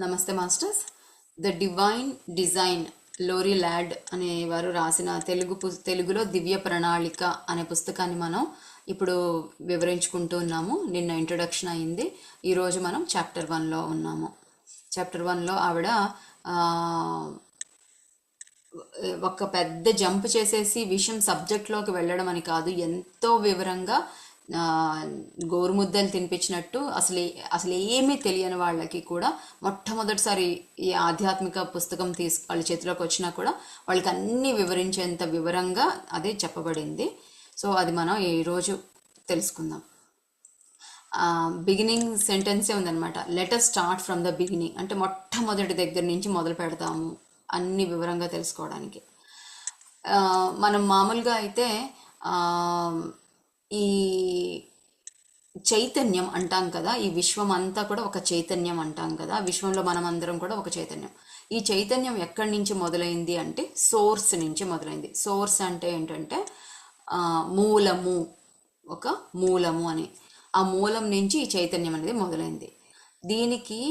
నమస్తే masters. The divine design lory lad అనేవారు రాసిన తెలుగులో దివ్య ప్రణాళిక అనే పుస్తకాన్ని మనం ఇప్పుడు వివరించుకుంటూ ఉన్నాము. నిన్న ఇంట్రొడక్షన్ అయింది. ఈరోజు మనం చాప్టర్ 1లో ఉన్నాము. చాప్టర్ 1లో ఆవిడ ఒక పెద్ద జంప్ చేసేసి విషయం సబ్జెక్ట్లోకి వెళ్ళడం అని కాదు, ఎంతో వివరంగా గోరుముద్దలు తినిపించినట్టు అసలు ఏమీ తెలియని వాళ్ళకి కూడా మొట్టమొదటిసారి ఈ ఆధ్యాత్మిక పుస్తకం వాళ్ళ చేతిలోకి వచ్చినా కూడా వాళ్ళకి అన్నీ వివరించేంత వివరంగా అదే చెప్పబడింది. సో అది మనం ఈరోజు తెలుసుకుందాం. బిగినింగ్ సెంటెన్సే ఉందన్నమాట. Let us start from the beginning అంటే మొట్టమొదటి దగ్గర నుంచి మొదలు పెడతాము అన్ని వివరంగా తెలుసుకోవడానికి. మనం మామూలుగా అయితే ఈ చైతన్యం అంటాం కదా, ఈ విశ్వం అంతా కూడా ఒక చైతన్యం అంటాం కదా, విశ్వంలో మనం అందరం కూడా ఒక చైతన్యం. ఈ చైతన్యం ఎక్కడి నుంచి మొదలైంది అంటే సోర్స్ నుంచి మొదలైంది. సోర్స్ అంటే ఏంటంటే మూలము, ఒక మూలము అని. ఆ మూలం నుంచి ఈ చైతన్యం అనేది మొదలైంది. దీనికి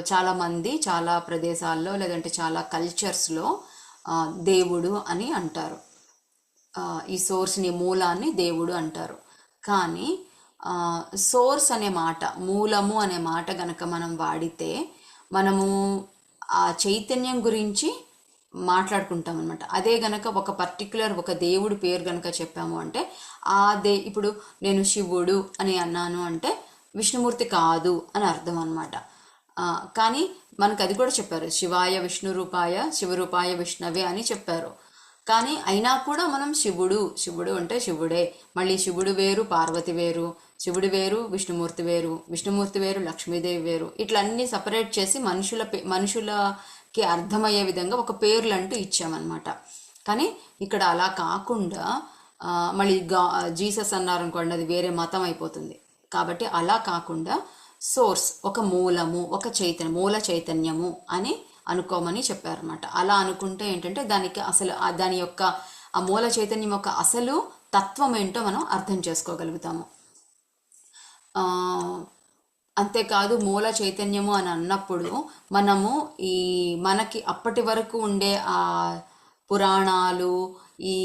చాలా మంది చాలా ప్రదేశాల్లో లేదంటే చాలా కల్చర్స్లో దేవుడు అని అంటారు. ఈ సోర్స్ని, మూలాన్ని దేవుడు అంటారు. కానీ సోర్స్ అనే మాట, మూలము అనే మాట గనక మనం వాడితే మనము ఆ చైతన్యం గురించి మాట్లాడుకుంటాం అనమాట. అదే గనక ఒక పర్టికులర్ ఒక దేవుడి పేరు గనక చెప్పాము అంటే ఇప్పుడు నేను శివుడు అని అన్నాను అంటే విష్ణుమూర్తి కాదు అని అర్థం అనమాట. కానీ మనకు అది కూడా చెప్పారు, శివాయ విష్ణు రూపాయ శివరూపాయ విష్ణవే అని చెప్పారు. కానీ అయినా కూడా మనం శివుడు అంటే శివుడే, మళ్ళీ శివుడు వేరు పార్వతి వేరు, శివుడు వేరు విష్ణుమూర్తి వేరు, విష్ణుమూర్తి వేరు లక్ష్మీదేవి వేరు, ఇట్లా అన్ని సపరేట్ చేసి మనుషులకి అర్థమయ్యే విధంగా ఒక పేర్లు అంటూ ఇచ్చామన్నమాట. కానీ ఇక్కడ అలా కాకుండా మళ్ళీ జీసస్ అన్నారనుకోండి, అది వేరే మతం అయిపోతుంది. కాబట్టి అలా కాకుండా సోర్స్, ఒక మూలము, ఒక మూల చైతన్యము అని అనుకోమని చెప్పారన్నమాట. అలా అనుకుంటే ఏంటంటే దానికి అసలు దాని యొక్క ఆ మూల చైతన్యం యొక్క అసలు తత్వం ఏంటో మనం అర్థం చేసుకోగలుగుతాము. అంతేకాదు మూల చైతన్యము అని అన్నప్పుడు మనము మనకి అప్పటి వరకు ఉండే ఆ పురాణాలు, ఈ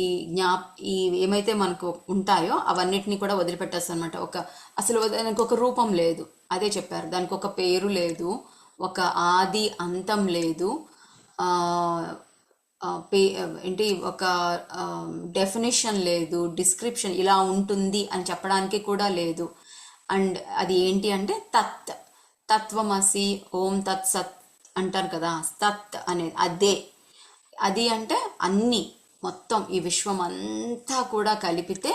ఏమైతే మనకు ఉంటాయో అవన్నిటిని కూడా వదిలిపెట్టేస్తాం అనమాట. అసలు దానికి ఒక రూపం లేదు, అదే చెప్పారు. దానికి ఒక పేరు లేదు, ఒక ఆది అంతం లేదు, ఏంటి ఒక డెఫినేషన్ లేదు, డిస్క్రిప్షన్ ఇలా ఉంటుంది అని చెప్పడానికి కూడా లేదు. అండ్ అది ఏంటి అంటే తత్వమసి, ఓం తత్ సత్ అంటారు కదా, తత్ అనేది అది అంటే అన్నీ, మొత్తం ఈ విశ్వం అంతా కూడా కలిపితే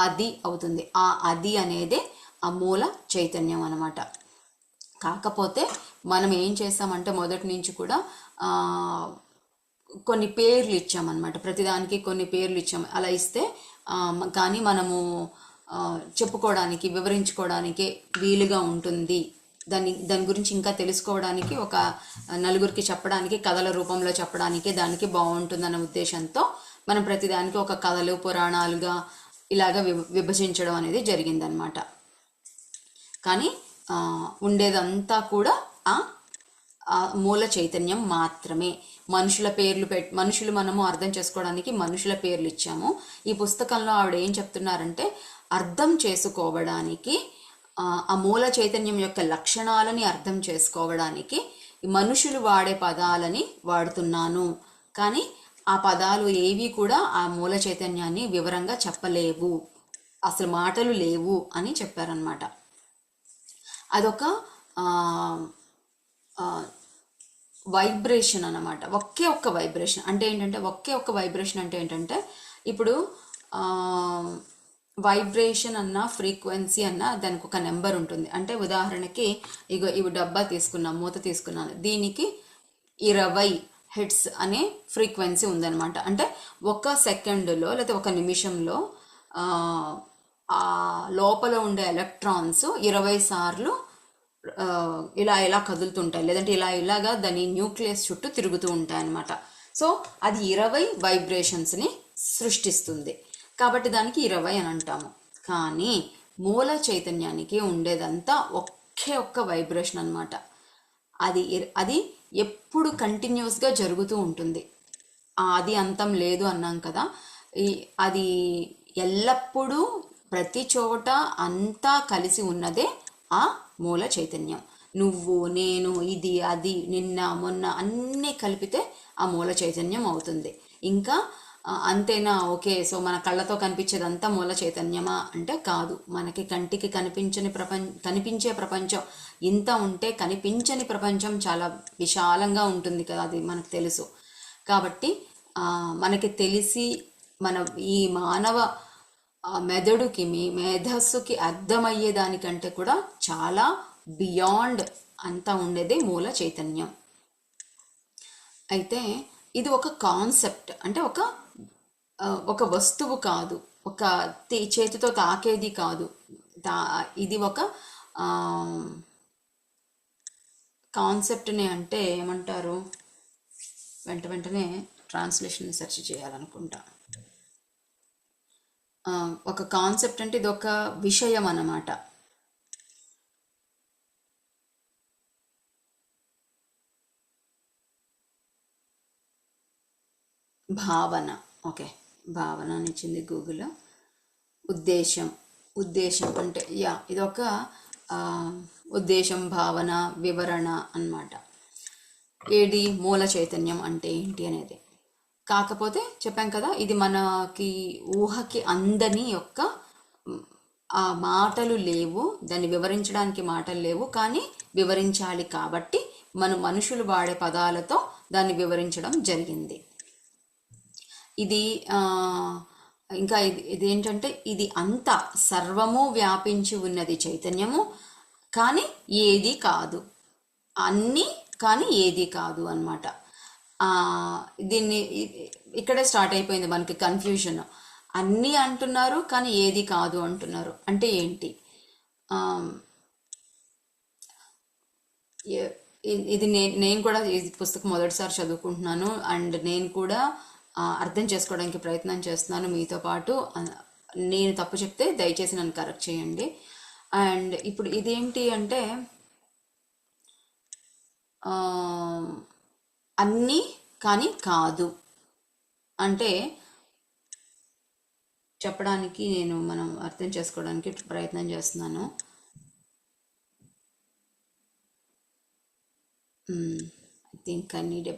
అది అవుతుంది. అది అనేదే ఆ మూల చైతన్యం అన్నమాట. కాకపోతే మనం ఏం చేస్తామంటే మొదటి నుంచి కూడా కొన్ని పేర్లు ఇచ్చామన్నమాట. ప్రతిదానికి కొన్ని పేర్లు ఇచ్చాము. అలా ఇస్తే కానీ మనము చెప్పుకోవడానికి, వివరించుకోవడానికి వీలుగా ఉంటుంది. దాని గురించి ఇంకా తెలుసుకోవడానికి, ఒక నలుగురికి చెప్పడానికి, కథల రూపంలో చెప్పడానికి దానికి బాగుంటుందన్న ఉద్దేశంతో మనం ప్రతిదానికి ఒక కథలు, పురాణాలుగా ఇలాగా విభజించడం అనేది జరిగిందనమాట. కానీ ఉండేదంతా కూడా ఆ మూల చైతన్యం మాత్రమే. మనుషులు మనము అర్థం చేసుకోవడానికి మనుషుల పేర్లు ఇచ్చాము. ఈ పుస్తకంలో ఆవిడ ఏం చెప్తున్నారంటే అర్థం చేసుకోవడానికి, ఆ మూల చైతన్యం యొక్క లక్షణాలని అర్థం చేసుకోవడానికి మనుషులు వాడే పదాలని వాడుతున్నాను. కానీ ఆ పదాలు ఏవి కూడా ఆ మూల చైతన్యాన్ని వివరంగా చెప్పలేవు, అసలు మాటలు లేవు అని చెప్పారనమాట. అదొక వైబ్రేషన్ అన్నమాట. ఒకే ఒక్క వైబ్రేషన్ అంటే ఏంటంటే ఇప్పుడు వైబ్రేషన్ అన్న, ఫ్రీక్వెన్సీ అన్న దానికి ఒక నెంబర్ ఉంటుంది. అంటే ఉదాహరణకి ఇవి డబ్బా తీసుకున్నాను, మూత తీసుకున్నాను, దీనికి 20 హెర్ట్జ్ అనే ఫ్రీక్వెన్సీ ఉందన్నమాట. అంటే ఒక సెకండ్లో లేదా ఒక నిమిషంలో ఆ లోపల ఉండే ఎలక్ట్రాన్స్ 20 సార్లు ఇలా కదులుతుంటాయి, లేదంటే ఇలాగా దాని న్యూక్లియస్ చుట్టూ తిరుగుతూ ఉంటాయి అన్నమాట. సో అది 20 వైబ్రేషన్స్ని సృష్టిస్తుంది. కాబట్టి దానికి 20 అని అంటాము. కానీ మూల చైతన్యానికి ఉండేదంతా ఒకే ఒక్క వైబ్రేషన్ అన్నమాట. అది ఎప్పుడు కంటిన్యూస్గా జరుగుతూ ఉంటుంది. ఆది అంతం లేదు అన్నాం కదా. అది ఎల్లప్పుడూ ప్రతి చోట అంతా కలిసి ఉన్నదే ఆ మూల చైతన్యం. నువ్వు, నేను, ఇది, అది, నిన్న, మొన్న అన్నీ కలిపితే ఆ మూల చైతన్యం అవుతుంది. ఇంకా అంతేనా, ఓకే, సో మన కళ్ళతో కనిపించేదంతా మూల చైతన్యమా అంటే కాదు. మనకి కంటికి కనిపించే ప్రపంచం ఇంత ఉంటే కనిపించని ప్రపంచం చాలా విశాలంగా ఉంటుంది కదా, అది మనకు తెలుసు. కాబట్టి మనకి తెలిసి మన ఈ మానవ మెదడుకి, మీ మేధస్సుకి అర్థమయ్యేదానికంటే కూడా చాలా బియాండ్ అంతా ఉండేదే మూల చైతన్యం. అయితే ఇది ఒక కాన్సెప్ట్, అంటే ఒక వస్తువు కాదు, ఒక చేతితో తాకేది కాదు. ఇది ఒక కాన్సెప్ట్ని అంటే ఏమంటారు, వెంటనే ట్రాన్స్లేషన్ సెర్చ్ చేయాలనుకుంటా. ఒక కాన్సెప్ట్ అంటే ఇది ఒక విషయం అన్నమాట. భావన, ఓకే, భావన అని ఇచ్చింది గూగుల్. ఉద్దేశం అంటే ఇదొక ఉద్దేశం, భావన, వివరణ అన్నమాట. ఏది మూల చైతన్యం అంటే ఏంటి అనేది. కాకపోతే చెప్పాం కదా, ఇది మనకి ఊహకి అందని యొక్క ఆ మాటలు లేవు, దాన్ని వివరించడానికి మాటలు లేవు, కానీ వివరించాలి కాబట్టి మనుషులు వాడే పదాలతో దాన్ని వివరించడం జరిగింది. ఇది ఇంకా ఇదేంటంటే, ఇది అంతా సర్వము వ్యాపించి ఉన్నది చైతన్యము, కానీ ఏది కాదు. అన్నీ కానీ ఏది కాదు అన్నమాట. దీన్ని ఇక్కడే స్టార్ట్ అయిపోయింది మనకి కన్ఫ్యూజన్. అన్నీ అంటున్నారు కానీ ఏది కాదు అంటున్నారు అంటే ఏంటి? ఇది నేను కూడా ఈ పుస్తకం మొదటిసారి చదువుకుంటున్నాను, అండ్ నేను కూడా అర్థం చేసుకోవడానికి ప్రయత్నం చేస్తున్నాను మీతో పాటు. నేను తప్పు చెప్తే దయచేసి నన్ను కరెక్ట్ చేయండి. అండ్ ఇప్పుడు ఇదేంటి అంటే, అన్నీ కానీ కాదు అంటే చెప్పడానికి మనం అర్థం చేసుకోవడానికి ప్రయత్నం చేస్తున్నాను. I think I need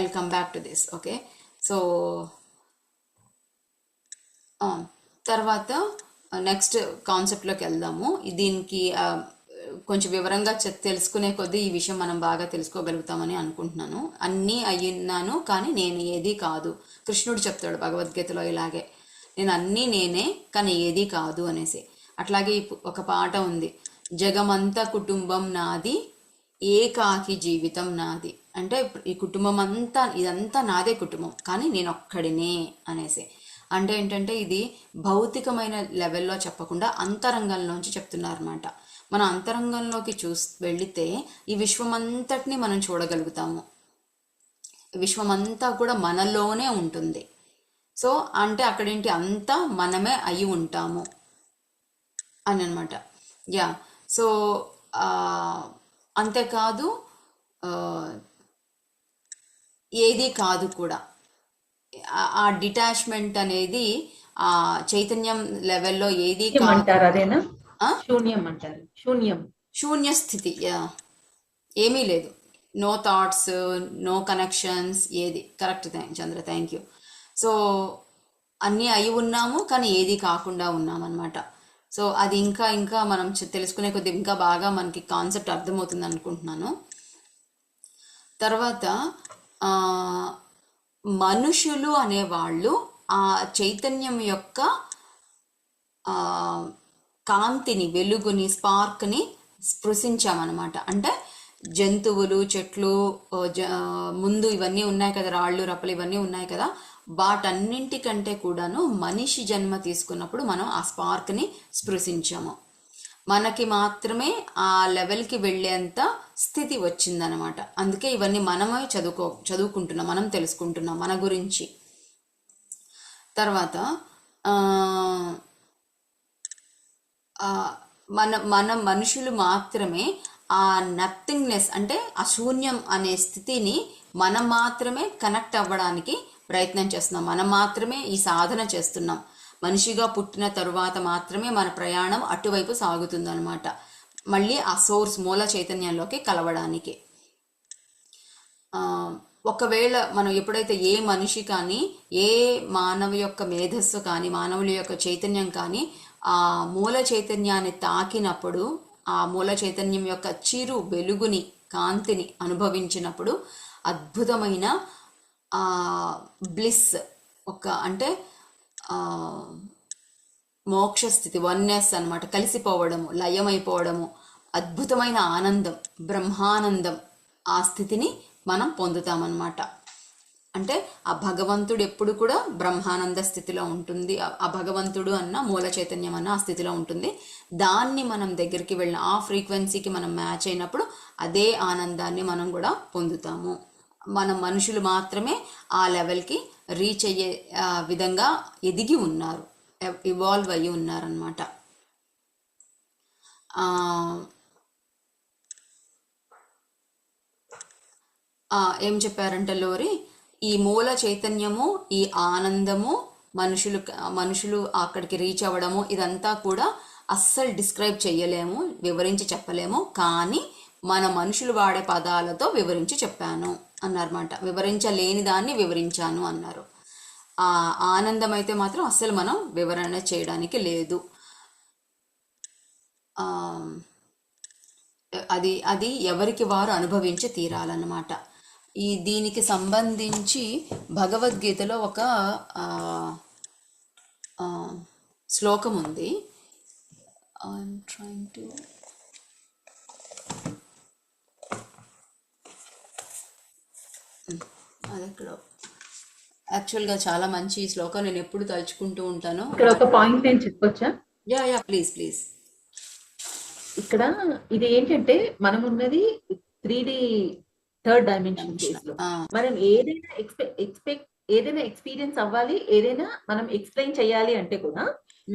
I come back to this. Okay, so తర్వాత నెక్స్ట్ కాన్సెప్ట్లోకి వెళ్దాము. దీనికి కొంచెం వివరంగా తెలుసుకునే కొద్దీ ఈ విషయం మనం బాగా తెలుసుకోగలుగుతామని అనుకుంటున్నాను. అన్నీ అయ్యున్నాను కానీ నేను ఏది కాదు. కృష్ణుడు చెప్తాడు భగవద్గీతలో ఇలాగే, నేను అన్నీ నేనే కానీ ఏది కాదు అనేసి. అట్లాగే ఒక పాట ఉంది, జగమంతా కుటుంబం నాది, ఏకాకి జీవితం నాది. అంటే ఈ కుటుంబం అంతా, ఇదంతా నాదే కుటుంబం కానీ నేను ఒక్కడినే అనేసి. అంటే ఏంటంటే, ఇది భౌతికమైన లెవెల్లో చెప్పకుండా అంతరంగంలోంచి చెప్తున్నారన్నమాట. మన అంతరంగంలోకి వెళితే ఈ విశ్వమంతటిని మనం చూడగలుగుతాము. విశ్వమంతా కూడా మనలోనే ఉంటుంది. సో అంటే అక్కడేంటి, అంతా మనమే అయి ఉంటాము అని అనమాట. సో అంతేకాదు, ఏది కాదు కూడా. ఆ డిటాచ్మెంట్ అనేది ఆ చైతన్యం లెవెల్లో ఏది అంటారు, అదేనా? శూన్యం అంటారు. శూన్య స్థితి, ఏమీ లేదు, నో థాట్స్, నో కనెక్షన్స్, ఏది. Correct Chandra, thank you. So అన్నీ అయి ఉన్నాము కానీ ఏది కాకుండా ఉన్నామన్నమాట. సో అది ఇంకా మనం తెలుసుకునే కొద్ది ఇంకా బాగా మనకి కాన్సెప్ట్ అర్థమవుతుంది అనుకుంటున్నాను. తర్వాత మనుషులు అనేవాళ్ళు ఆ చైతన్యం యొక్క కాంతిని, వెలుగుని, స్పార్క్ని స్పృశించామన్నమాట. అంటే జంతువులు, చెట్లు, ముందు ఇవన్నీ ఉన్నాయి కదా, రాళ్ళు, రప్పలు ఇవన్నీ ఉన్నాయి కదా, వాటన్నింటికంటే కూడాను మనిషి జన్మ తీసుకున్నప్పుడు మనం ఆ స్పార్క్ని స్పృశించాము. మనకి మాత్రమే ఆ లెవెల్కి వెళ్ళేంత స్థితి వచ్చిందనమాట. అందుకే ఇవన్నీ మనమే చదువుకుంటున్నాం, మనం తెలుసుకుంటున్నాం మన గురించి. తర్వాత ఆ, మన మనుషులు మాత్రమే ఆ నథింగ్నెస్ అంటే ఆ శూన్యం అనే స్థితిని మనం మాత్రమే కనెక్ట్ అవ్వడానికి ప్రయత్నం చేస్తున్నాం. మనం మాత్రమే ఈ సాధన చేస్తున్నాం. మనిషిగా పుట్టిన తరువాత మాత్రమే మన ప్రయాణం అటువైపు సాగుతుందన్నమాట, మళ్ళీ ఆ సోర్స్ మూల చైతన్యంలోకి కలవడానికి. ఆ, ఒకవేళ మనం ఎప్పుడైతే ఏ మనిషి కానీ ఏ మానవ యొక్క మేధస్సు కానీ మానవుల యొక్క చైతన్యం కానీ ఆ మూల చైతన్యాన్ని తాకినప్పుడు, ఆ మూల చైతన్యం యొక్క చిరు వెలుగుని కాంతిని అనుభవించినప్పుడు అద్భుతమైన ఆ బ్లిస్, ఒక అంటే ఆ మోక్ష స్థితి, వన్నెస్ అన్నమాట, కలిసిపోవడము, లయమైపోవడము, అద్భుతమైన ఆనందం, బ్రహ్మానందం, ఆ స్థితిని మనం పొందుతామన్నమాట. అంటే ఆ భగవంతుడు ఎప్పుడు కూడా బ్రహ్మానంద స్థితిలో ఉంటుంది. ఆ భగవంతుడు అన్న మూల చైతన్యం అన్న ఆ స్థితిలో ఉంటుంది. దాన్ని మనం దగ్గరికి వెళ్ళిన ఆ ఫ్రీక్వెన్సీకి మనం మ్యాచ్ అయినప్పుడు అదే ఆనందాన్ని మనం కూడా పొందుతాము. మన మనుషులు మాత్రమే ఆ లెవెల్కి రీచ్ అయ్యే విధంగా ఎదిగి ఉన్నారు, ఇవాల్వ్ అయ్యి ఉన్నారనమాట. ఏం చెప్పారంటే లోరి, ఈ మూల చైతన్యము, ఈ ఆనందము, మనుషులు అక్కడికి రీచ్ అవ్వడము, ఇదంతా కూడా అస్సలు డిస్క్రైబ్ చేయలేము, వివరించి చెప్పలేము. కానీ మన మనుషులు వాడే పదాలతో వివరించి చెప్పాను అన్నారన్నమాట. వివరించలేని దాన్ని వివరించాను అన్నారు. ఆ ఆనందం అయితే మాత్రం అస్సలు మనం వివరణ చేయడానికి లేదు. అది అది ఎవరికి వారు అనుభవించి తీరాలన్నమాట. దీనికి సంబంధించి భగవద్గీతలో ఒక శ్లోకం ఉంది. ఐఎమ్ ట్రైంగ్ టు అది ఎక్కడ, యాక్చువల్గా చాలా మంచి శ్లోకం, నేను ఎప్పుడు తలుచుకుంటూ ఉంటాను. ఇక్కడ ఒక పాయింట్ నేను చెప్పొచ్చా? Yeah please please. ఇక్కడ ఇది ఏంటంటే మనం ఉన్నది 3D థర్డ్ డైమెన్షన్ ఫేజ్ లో. మనం ఏదైనా ఎక్స్పీరియన్స్ అవ్వాలి, ఏదైనా మనం ఎక్స్ప్లెయిన్ చేయాలి అంటే కూడా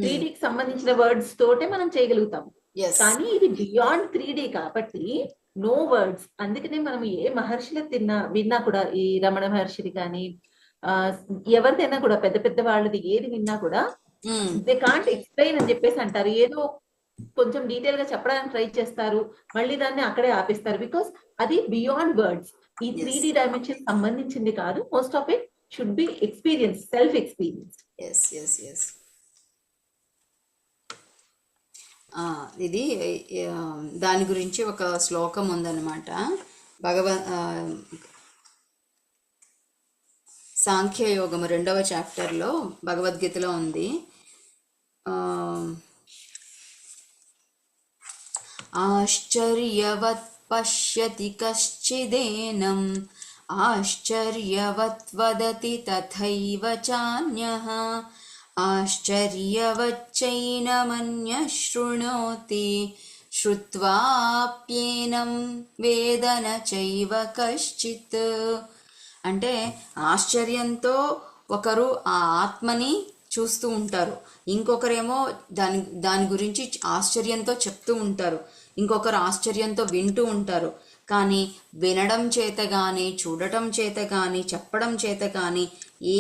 3Dకి సంబంధించిన వర్డ్స్ తోటే మనం చేయగలుగుతాం. కానీ ఇది బియాండ్ 3D కాబట్టి నో వర్డ్స్. అందుకనే మనం ఏ మహర్షులు విన్నా కూడా, ఈ రమణ మహర్షిది కానీ ఎవరిదైనా కూడా, పెద్ద పెద్ద వాళ్ళది ఏది విన్నా కూడా దే కాంట్ ఎక్స్ప్లెయిన్ అని చెప్పేసి అంటారు. ఏదో కొంచెం డీటెయిల్ గా చెప్పడానికి ట్రై చేస్తారు, మళ్ళీ దాన్ని అక్కడే ఆపిస్తారు. బికాస్ అది బియాండ్ వర్డ్స్, ఈ 3D డైమెన్షన్ సంబంధించింది కాదు. Most of it should be experience, self experience. ఇది దాని గురించి ఒక శ్లోకం ఉందన్నమాట. సాంఖ్యయోగము 2వ చాప్టర్లో భగవద్గీతలో ఉంది. ఆశ్చర్యవత్ పశ్యతి కశ్చిదేనం ఆశ్చర్యవత్ వదతి తథైవ చాన్యః ఆశ్చర్యవచ్చైనమన్యః శృణోతి శ్రుత్వాప్యేనం వేదన చైవ కశ్చిత్. అంటే ఆశ్చర్యంతో ఒకరు ఆ ఆత్మని చూస్తూ ఉంటారు, ఇంకొకరేమో దాని గురించి ఆశ్చర్యంతో చెప్తూ ఉంటారు, ఇంకొకరు ఆశ్చర్యంతో వింటూ ఉంటారు. కానీ వినడం చేత కానీ, చూడటం చేత కానీ, చెప్పడం చేత కానీ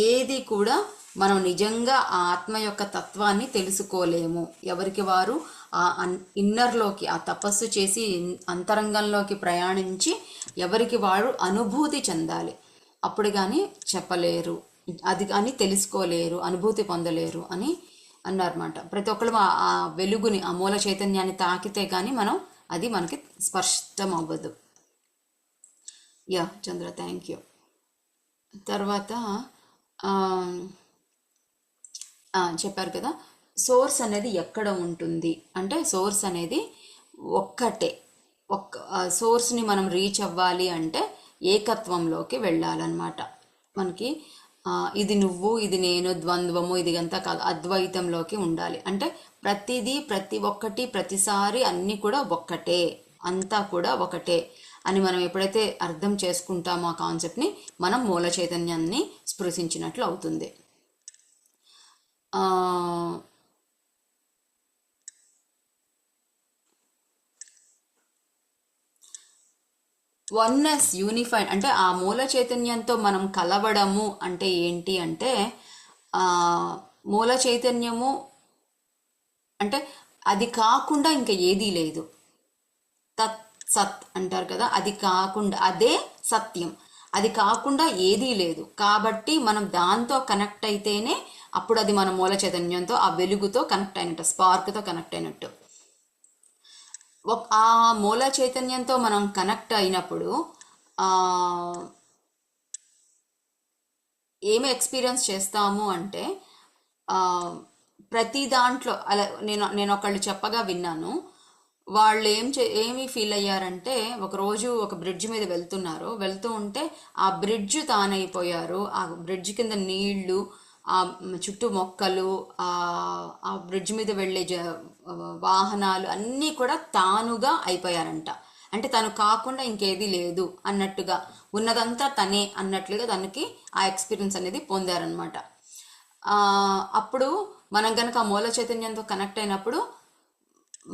ఏది కూడా మనం నిజంగా ఆ ఆత్మ యొక్క తత్వాన్ని తెలుసుకోలేము. ఎవరికి వారు ఆ ఇన్నర్లోకి, ఆ తపస్సు చేసి అంతరంగంలోకి ప్రయాణించి ఎవరికి వారు అనుభూతి చెందాలి. అప్పుడు కానీ చెప్పలేరు, అది కానీ తెలుసుకోలేరు, అనుభూతి పొందలేరు అని అన్నారన్నమాట. ప్రతి ఒక్కరు ఆ వెలుగుని, ఆ మూల చైతన్యాన్ని తాకితే కానీ అది మనకి స్పష్టం అవ్వదు. Yeah Chandra, thank you. తర్వాత చెప్పారు కదా, సోర్స్ అనేది ఎక్కడ ఉంటుంది అంటే, సోర్స్ అనేది ఒక్కటే. సోర్స్ని మనం రీచ్ అవ్వాలి అంటే ఏకత్వంలోకి వెళ్ళాలన్నమాట. మనకి ఇది నువ్వు, ఇది నేను, ద్వంద్వము, ఇది అంతా కాదు, అద్వైతంలోకి ఉండాలి. అంటే ప్రతిదీ, ప్రతి ఒక్కటి, ప్రతిసారి అన్నీ కూడా ఒక్కటే, అంతా కూడా ఒకటే అని మనం ఎప్పుడైతే అర్థం చేసుకుంటామో ఆ కాన్సెప్ట్ని, మనం మూల చైతన్యాన్ని స్పృశించినట్లు అవుతుంది. వన్నెస్ యూనిఫైడ్ అంటే ఆ మూల చైతన్యంతో మనం కలవడము అంటే ఏంటి అంటే ఆ మూల చైతన్యము అంటే అది కాకుండా ఇంకా ఏదీ లేదు. తత్ సత్ అంటారు కదా, అది కాకుండా అదే సత్యం, అది కాకుండా ఏదీ లేదు. కాబట్టి మనం దాంతో కనెక్ట్ అయితేనే అప్పుడు అది మన మూల చైతన్యంతో ఆ వెలుగుతో కనెక్ట్ అయినట్టు, స్పార్క్తో కనెక్ట్ అయినట్టు. ఆ మూల చైతన్యంతో మనం కనెక్ట్ అయినప్పుడు ఆ ఏమి ఎక్స్పీరియన్స్ చేస్తాము అంటే ఆ ప్రతి దాంట్లో అలా నేను ఒకళ్ళు చెప్పగా విన్నాను. వాళ్ళు ఏమి ఫీల్ అయ్యారంటే ఒకరోజు ఒక బ్రిడ్జ్ మీద వెళ్తూ ఉంటే ఆ బ్రిడ్జ్ తానైపోయారు. ఆ బ్రిడ్జ్ కింద నీళ్లు, ఆ చుట్టూ మొక్కలు, ఆ బ్రిడ్జ్ మీద వెళ్ళే వాహనాలు అన్నీ కూడా తానుగా అయిపోయారంట. అంటే తను కాకుండా ఇంకేది లేదు అన్నట్టుగా, ఉన్నదంతా తనే అన్నట్లుగా తనకి ఆ ఎక్స్పీరియన్స్ అనేది పొందారనమాట. అప్పుడు మనం కనుక ఆ మూల చైతన్యంతో కనెక్ట్ అయినప్పుడు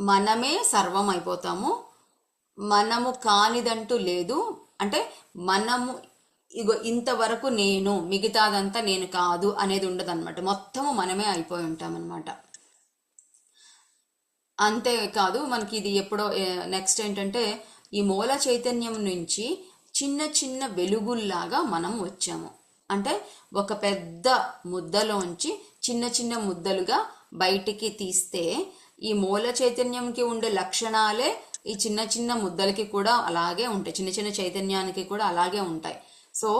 మనమే సర్వం అయిపోతాము. మనము కానిదంటూ లేదు. అంటే మనము ఇగో ఇంతవరకు నేను, మిగతాదంతా నేను కాదు అనేది ఉండదన్నమాట. మొత్తము మనమే అయిపోయి ఉంటామన్నమాట. అంతేకాదు మనకి ఇది ఎప్పుడో నెక్స్ట్ ఏంటంటే ఈ మూల చైతన్యం నుంచి చిన్న చిన్న వెలుగుల్లాగా మనం వచ్చాము. అంటే ఒక పెద్ద ముద్దలోంచి చిన్న చిన్న ముద్దలుగా బయటికి తీస్తే ఈ మూల చైతన్యంకి ఉండే లక్షణాలే ఈ చిన్న చిన్న ముద్దలకి కూడా అలాగే ఉంటాయి, చిన్న చిన్న చైతన్యానికి కూడా అలాగే ఉంటాయి. సో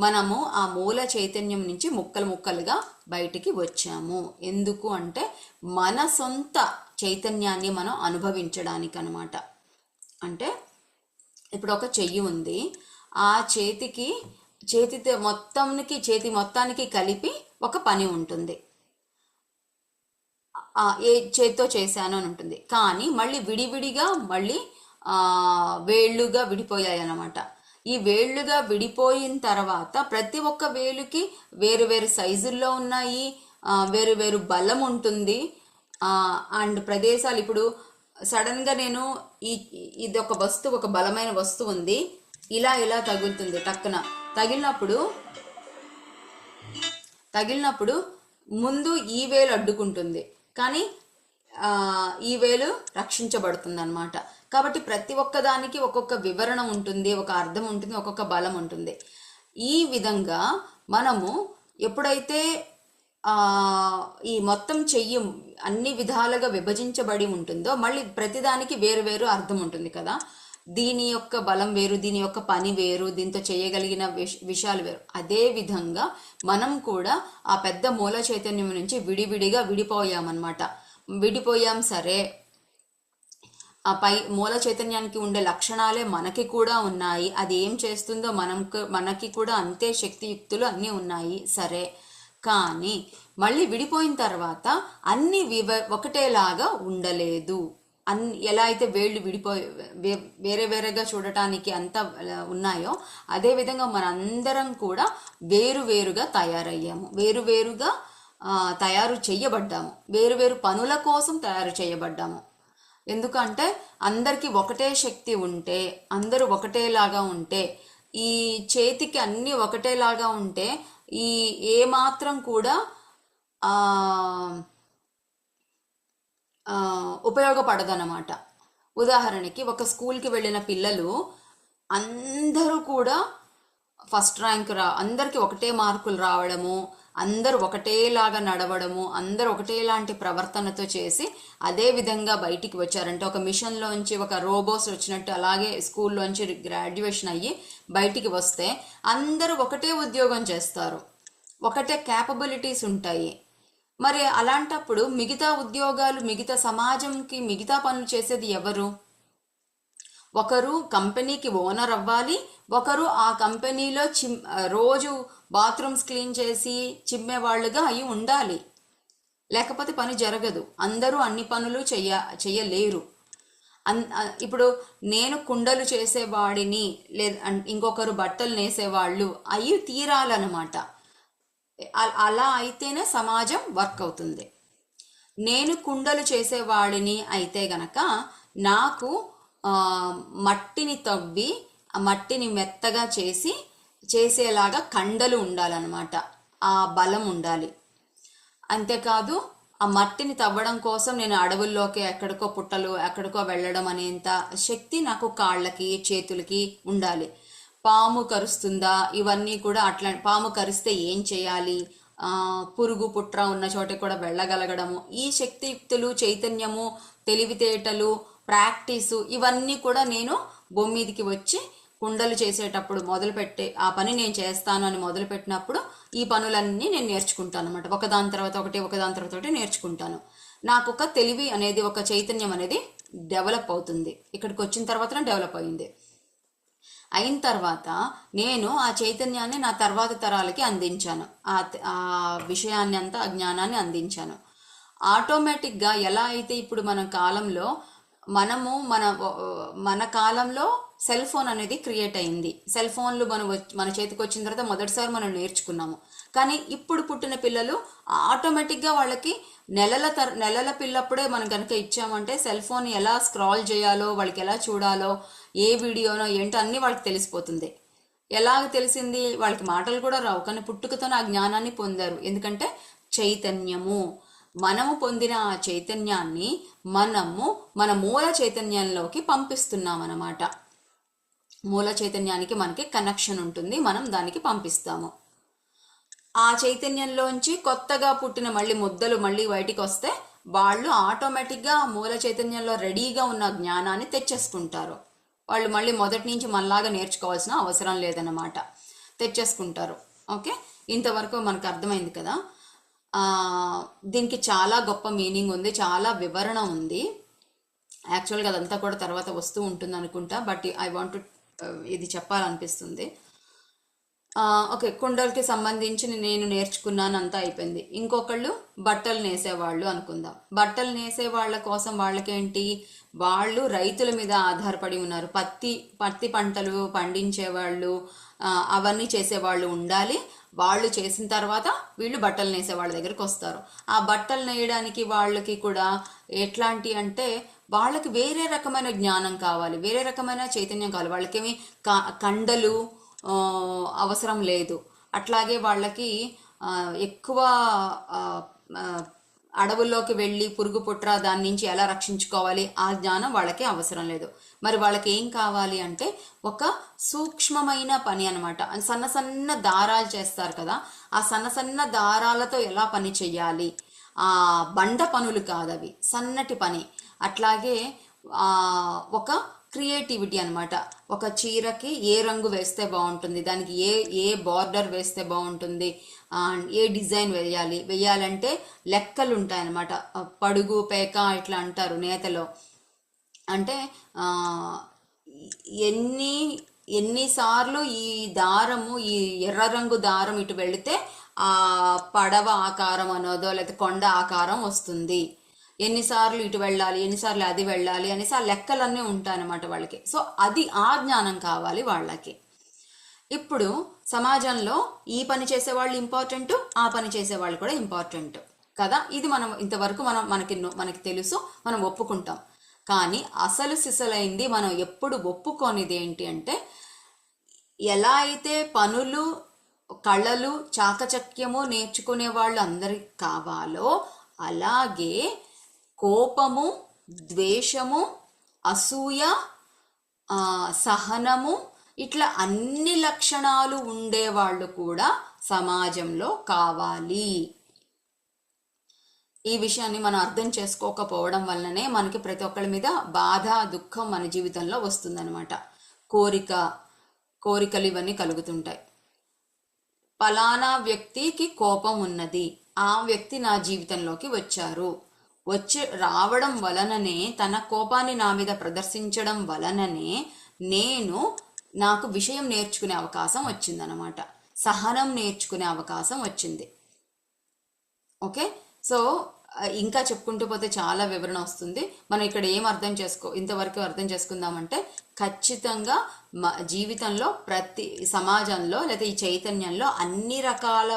మనము ఆ మూల చైతన్యం నుంచి ముక్కలు ముక్కలుగా బయటికి వచ్చాము. ఎందుకు అంటే మన సొంత చైతన్యాన్ని మనం అనుభవించడానికి అనమాట. అంటే ఇప్పుడు ఒక చెయ్యి ఉంది, ఆ చేతి మొత్తానికి కలిపి ఒక పని ఉంటుంది. ఏ చేత్తో చేశాను అని ఉంటుంది. కానీ మళ్ళీ విడివిడిగా మళ్ళీ వేళ్ళుగా విడిపోయాయి అన్నమాట. ఈ వేళ్ళుగా విడిపోయిన తర్వాత ప్రతి ఒక్క వేలుకి వేరు వేరు సైజుల్లో ఉన్నాయి, వేరు వేరు బలం ఉంటుంది. అండ్ ప్రదేశాలు, ఇప్పుడు సడన్గా నేను ఇది ఒక వస్తువు, ఒక బలమైన వస్తువు ఉంది, ఇలా తగులుతుంది. టక్కున తగిలినప్పుడు ముందు ఈ వేలు అడ్డుకుంటుంది, కానీ ఈ వేలు రక్షించబడుతుంది అనమాట. కాబట్టి ప్రతి ఒక్కదానికి ఒక్కొక్క వివరణ ఉంటుంది, ఒక అర్థం ఉంటుంది, ఒక్కొక్క బలం ఉంటుంది. ఈ విధంగా మనము ఎప్పుడైతే ఈ మొత్తం చెయ్యి అన్ని విధాలుగా విభజించబడి ఉంటుందో మళ్ళీ ప్రతిదానికి వేరు వేరు అర్థం ఉంటుంది కదా. దీని యొక్క బలం వేరు, దీని యొక్క పని వేరు, దీంతో చేయగలిగిన విషయాలు వేరు. అదే విధంగా మనం కూడా ఆ పెద్ద మూల చైతన్యం నుంచి విడివిడిగా విడిపోయామన్నమాట. విడిపోయాం, సరే. ఆ పై మూల చైతన్యానికి ఉండే లక్షణాలే మనకి కూడా ఉన్నాయి, అది ఏం చేస్తుందో మనకి కూడా అంతే శక్తియుక్తులు అన్నీ ఉన్నాయి, సరే. కానీ మళ్ళీ విడిపోయిన తర్వాత అన్ని ఒకటేలాగా ఉండలేదు. ఎలా అయితే వేళ్ళు వేరే వేరేగా చూడటానికి అంతా ఉన్నాయో అదే విధంగా మనందరం కూడా వేరువేరుగా తయారయ్యాము, వేరువేరుగా తయారు చేయబడ్డాము, వేరువేరు పనుల కోసం తయారు చేయబడ్డాము. ఎందుకంటే అందరికీ ఒకటే శక్తి ఉంటే, అందరూ ఒకటేలాగా ఉంటే, ఈ చేతికి అన్నీ ఒకటేలాగా ఉంటే ఈ ఏ మాత్రం కూడా ఉపయోగపడదన్నమాట. ఉదాహరణకి ఒక స్కూల్కి వెళ్ళిన పిల్లలు అందరూ కూడా ఫస్ట్ ర్యాంక్ అందరికీ ఒకటే మార్కులు రావడము, అందరూ ఒకటేలాగా నడవడము, అందరూ ఒకటేలాంటి ప్రవర్తనతో చేసి అదే విధంగా బయటికి వచ్చారంటే, ఒక మిషన్లోంచి ఒక రోబోస్ వచ్చినట్టు అలాగే స్కూల్లోంచి గ్రాడ్యుయేషన్ అయ్యి బయటికి వస్తే అందరూ ఒకటే ఉద్యోగం చేస్తారు, ఒకటే క్యాపబిలిటీస్ ఉంటాయి. మరి అలాంటప్పుడు మిగతా ఉద్యోగాలు, మిగతా సమాజంకి మిగతా పనులు చేసేది ఎవరు? ఒకరు కంపెనీకి ఓనర్ అవ్వాలి, ఒకరు ఆ కంపెనీలో రోజు బాత్రూమ్స్ క్లీన్ చేసి చిమ్మే వాళ్ళుగా అయి ఉండాలి. లేకపోతే పని జరగదు. అందరూ అన్ని పనులు చెయ్యలేరు. ఇప్పుడు నేను కుండలు చేసేవాడిని, ఇంకొకరు బట్టలు నేసేవాళ్ళు అయి తీరాలన్నమాట. అలా అయితేనే సమాజం వర్క్ అవుతుంది. నేను కుండలు చేసేవాడిని అయితే గనక నాకు మట్టిని తవ్వి ఆ మట్టిని మెత్తగా చేసేలాగా కండలు ఉండాలన్నమాట, ఆ బలం ఉండాలి. అంతేకాదు ఆ మట్టిని తవ్వడం కోసం నేను అడవుల్లోకి ఎక్కడికో పుట్టలు ఎక్కడికో వెళ్ళడం అనేంత శక్తి నాకు కాళ్ళకి చేతులకి ఉండాలి. పాము కరుస్తుందా, ఇవన్నీ కూడా అట్లా, పాము కరిస్తే ఏం చేయాలి, పురుగు పుట్ర ఉన్న చోట కూడా వెళ్ళగలగడము, ఈ శక్తియుక్తులు, చైతన్యము, తెలివితేటలు, ప్రాక్టీసు, ఇవన్నీ కూడా నేను భూమి మీదకి వచ్చి కుండలు చేసేటప్పుడు మొదలుపెట్టే ఆ పని నేను చేస్తాను అని మొదలుపెట్టినప్పుడు ఈ పనులన్నీ నేను నేర్చుకుంటాను అనమాట. ఒకదాని తర్వాత ఒకటి నేర్చుకుంటాను. నాకు ఒక తెలివి అనేది, ఒక చైతన్యం అనేది డెవలప్ అవుతుంది. ఇక్కడికి వచ్చిన తర్వాత డెవలప్ అయింది. అయిన తర్వాత నేను ఆ చైతన్యాన్ని నా తర్వాత తరాలకి అందించాను, ఆ విషయాన్ని అంతా, ఆ జ్ఞానాన్ని అందించాను. ఆటోమేటిక్గా ఎలా అయితే ఇప్పుడు మన కాలంలో సెల్ ఫోన్ అనేది క్రియేట్ అయింది. సెల్ ఫోన్లు మన చేతికి వచ్చిన తర్వాత మొదటిసారి మనం నేర్చుకున్నాము. కానీ ఇప్పుడు పుట్టిన పిల్లలు ఆటోమేటిక్గా వాళ్ళకి నెలల పిల్లప్పుడే మనం కనుక ఇచ్చామంటే సెల్ ఫోన్ ఎలా స్క్రాల్ చేయాలో, వాళ్ళకి ఎలా చూడాలో, ఏ వీడియోనో ఏంటో అన్నీ వాళ్ళకి తెలిసిపోతుంది. ఎలాగ తెలిసింది, వాళ్ళకి మాటలు కూడా రావు, కానీ పుట్టుకతోనే ఆ జ్ఞానాన్ని పొందారు. ఎందుకంటే చైతన్యము, మనము పొందిన ఆ చైతన్యాన్ని మనము మన మూల చైతన్యంలోకి పంపిస్తున్నాం అన్నమాట. మూల చైతన్యానికి మనకి కనెక్షన్ ఉంటుంది, మనం దానికి పంపిస్తాము. ఆ చైతన్యంలోంచి కొత్తగా పుట్టిన ముద్దలు మళ్ళీ బయటికి వస్తే వాళ్ళు ఆటోమేటిక్గా మూల చైతన్యంలో రెడీగా ఉన్న జ్ఞానాన్ని తెచ్చేసుకుంటారు. వాళ్ళు మళ్ళీ మొదటి నుంచి మనలాగా నేర్చుకోవాల్సిన అవసరం లేదన్నమాట, తెచ్చేసుకుంటారు. ఓకే, ఇంతవరకు మనకు అర్థమైంది కదా. దీనికి చాలా గొప్ప మీనింగ్ ఉంది, చాలా వివరణ ఉంది. యాక్చువల్గా అదంతా కూడా తర్వాత వస్తూ ఉంటుంది అనుకుంటా, బట్ ఐ వాంట్ ఇది చెప్పాలనిపిస్తుంది. ఓకే, కుండలకి సంబంధించి నేను నేర్చుకున్నాను, అంతా అయిపోయింది. ఇంకొకళ్ళు బట్టలు నేసేవాళ్ళు అనుకుందాం. బట్టలు నేసే వాళ్ళ కోసం వాళ్ళకేంటి, వాళ్ళు రైతుల మీద ఆధారపడి ఉన్నారు. పత్తి పంటలు పండించేవాళ్ళు, అవన్నీ చేసేవాళ్ళు ఉండాలి. వాళ్ళు చేసిన తర్వాత వీళ్ళు బట్టలు నేసే వాళ్ళ దగ్గరికి వస్తారు. ఆ బట్టలు నేయడానికి వాళ్ళకి కూడా ఎట్లాంటి అంటే, వాళ్ళకి వేరే రకమైన జ్ఞానం కావాలి, వేరే రకమైన చైతన్యం కావాలి. వాళ్ళకేమి కండలు అవసరం లేదు. అట్లాగే వాళ్ళకి ఎక్కువ అడవుల్లోకి వెళ్ళి పురుగు పుట్ర దాని నుంచి ఎలా రక్షించుకోవాలి, ఆ జ్ఞానం వాళ్ళకి అవసరం లేదు. మరి వాళ్ళకి ఏం కావాలి అంటే ఒక సూక్ష్మమైన పని అనమాట. సన్న సన్న దారాలు చేస్తారు కదా, ఆ సన్న సన్న దారాలతో ఎలా పని చెయ్యాలి, ఆ బండ పనులు కాదవి, సన్నటి పని. అట్లాగే ఒక క్రియేటివిటీ అనమాట. ఒక చీరకి ఏ రంగు వేస్తే బాగుంటుంది, దానికి ఏ బార్డర్ వేస్తే బాగుంటుంది, ఏ డిజైన్ వేయాలంటే లెక్కలు ఉంటాయన్నమాట. పడుగు పేక ఇట్లా అంటారు నేతలో. అంటే ఎన్నిసార్లు ఈ దారము, ఈ ఎర్ర రంగు దారం ఇటు వెళితే ఆ పడవ ఆకారం అనోదో లేకపోతే కొండ ఆకారం వస్తుంది, ఎన్నిసార్లు ఇటు వెళ్ళాలి, ఎన్నిసార్లు అది వెళ్ళాలి అనేసి ఆ లెక్కలన్నీ ఉంటాయన్నమాట వాళ్ళకి. సో అది ఆ జ్ఞానం కావాలి వాళ్ళకి. ఇప్పుడు సమాజంలో ఈ పని చేసేవాళ్ళు ఇంపార్టెంట్, ఆ పని చేసేవాళ్ళు కూడా ఇంపార్టెంట్ కదా. ఇది మనం ఇంతవరకు మనకి తెలుసు, మనం ఒప్పుకుంటాం. కానీ అసలు సిసలైంది మనం ఎప్పుడు ఒప్పుకోనిది ఏంటి అంటే, ఎలా అయితే పనులు, కళలు, చాకచక్యము నేర్చుకునే వాళ్ళు అందరికి కావాలో, అలాగే కోపము, ద్వేషము, అసూయ, సహనము, ఇట్లా అన్ని లక్షణాలు ఉండేవాళ్ళు కూడా సమాజంలో కావాలి. ఈ విషయాన్ని మనం అర్థం చేసుకోకపోవడం వల్లనే మనకి ప్రతి ఒక్కరి మీద బాధ, దుఃఖం మన జీవితంలో వస్తుందన్నమాట. కోరికలు ఇవన్నీ కలుగుతుంటాయి. పలానా వ్యక్తికి కోపం ఉన్నది, ఆ వ్యక్తి నా జీవితంలోకి రావడం వలననే, తన కోపాన్ని నా మీద ప్రదర్శించడం వలననే నాకు విషయం నేర్చుకునే అవకాశం వచ్చిందనమాట, సహనం నేర్చుకునే అవకాశం వచ్చింది. ఓకే, సో ఇంకా చెప్పుకుంటూ పోతే చాలా వివరణ వస్తుంది. మనం ఇక్కడ ఇంతవరకు అర్థం చేసుకుందామంటే, ఖచ్చితంగా జీవితంలో ప్రతి సమాజంలో లేదా ఈ చైతన్యంలో అన్ని రకాల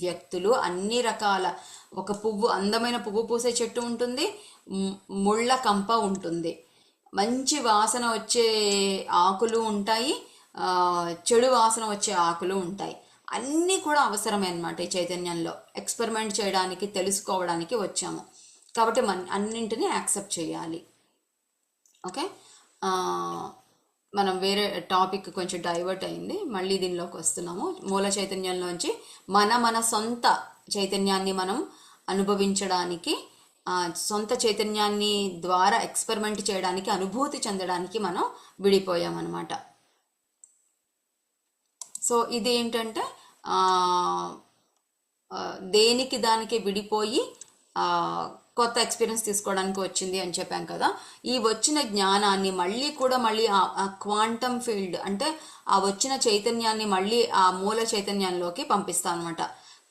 వ్యక్తులు, అన్ని రకాల, ఒక అందమైన పువ్వు పూసే చెట్టు ఉంటుంది, ముళ్ళ కంప ఉంటుంది, మంచి వాసన వచ్చే ఆకులు ఉంటాయి, చెడు వాసన వచ్చే ఆకులు ఉంటాయి. అన్నీ కూడా అవసరమే అన్నమాట ఈ చైతన్యంలో. ఎక్స్పెరిమెంట్ చేయడానికి, తెలుసుకోవడానికి వచ్చాము కాబట్టి అన్నింటినీ యాక్సెప్ట్ చేయాలి. ఓకే, మనం వేరే టాపిక్ కొంచెం డైవర్ట్ అయింది, మళ్ళీ దీనిలోకి వస్తున్నాము. మూల చైతన్యంలోంచి మన సొంత చైతన్యాన్ని మనం అనుభవించడానికి, సొంత చైతన్యాన్ని ద్వారా ఎక్స్పెరిమెంట్ చేయడానికి, అనుభూతి చెందడానికి మనం విడిపోయామన్నమాట. సో ఇది ఏంటంటే దేనికి దానికి విడిపోయి కొత్త ఎక్స్పీరియన్స్ తీసుకోవడానికి వచ్చింది అని చెప్పాం కదా. ఈ వచ్చిన జ్ఞానాన్ని మళ్ళీ ఆ క్వాంటమ్ ఫీల్డ్ అంటే ఆ వచ్చిన చైతన్యాన్ని మళ్ళీ ఆ మూల చైతన్యంలోకి పంపిస్తాం అనమాట.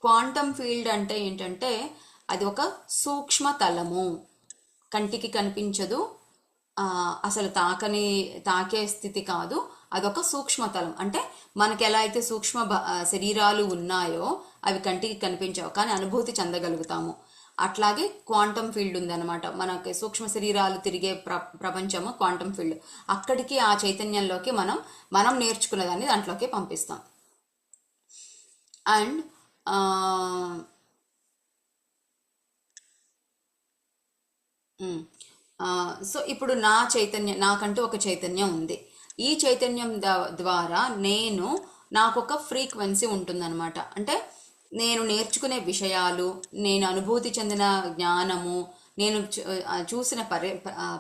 క్వాంటమ్ ఫీల్డ్ అంటే ఏంటంటే అది ఒక సూక్ష్మ తలము, కంటికి కనిపించదు, అసలు తాకే స్థితి కాదు. అదొక సూక్ష్మతలం. అంటే మనకి ఎలా అయితే సూక్ష్మ శరీరాలు ఉన్నాయో అవి కంటికి కనిపించవు కానీ అనుభూతి చెందగలుగుతాము. అట్లాగే క్వాంటమ్ ఫీల్డ్ ఉందన్నమాట. మనకి సూక్ష్మ శరీరాలు తిరిగే ప్రపంచము క్వాంటమ్ ఫీల్డ్. అక్కడికి ఆ చైతన్యంలోకి మనం నేర్చుకున్నదాన్ని దాంట్లోకి పంపిస్తాం. అండ్ సో ఇప్పుడు నాకంటూ ఒక చైతన్యం ఉంది. ఈ చైతన్యం ద్వారా నాకు ఒక ఫ్రీక్వెన్సీ ఉంటుందన్నమాట. అంటే నేను నేర్చుకునే విషయాలు, నేను అనుభూతి చెందిన జ్ఞానము, నేను చూసిన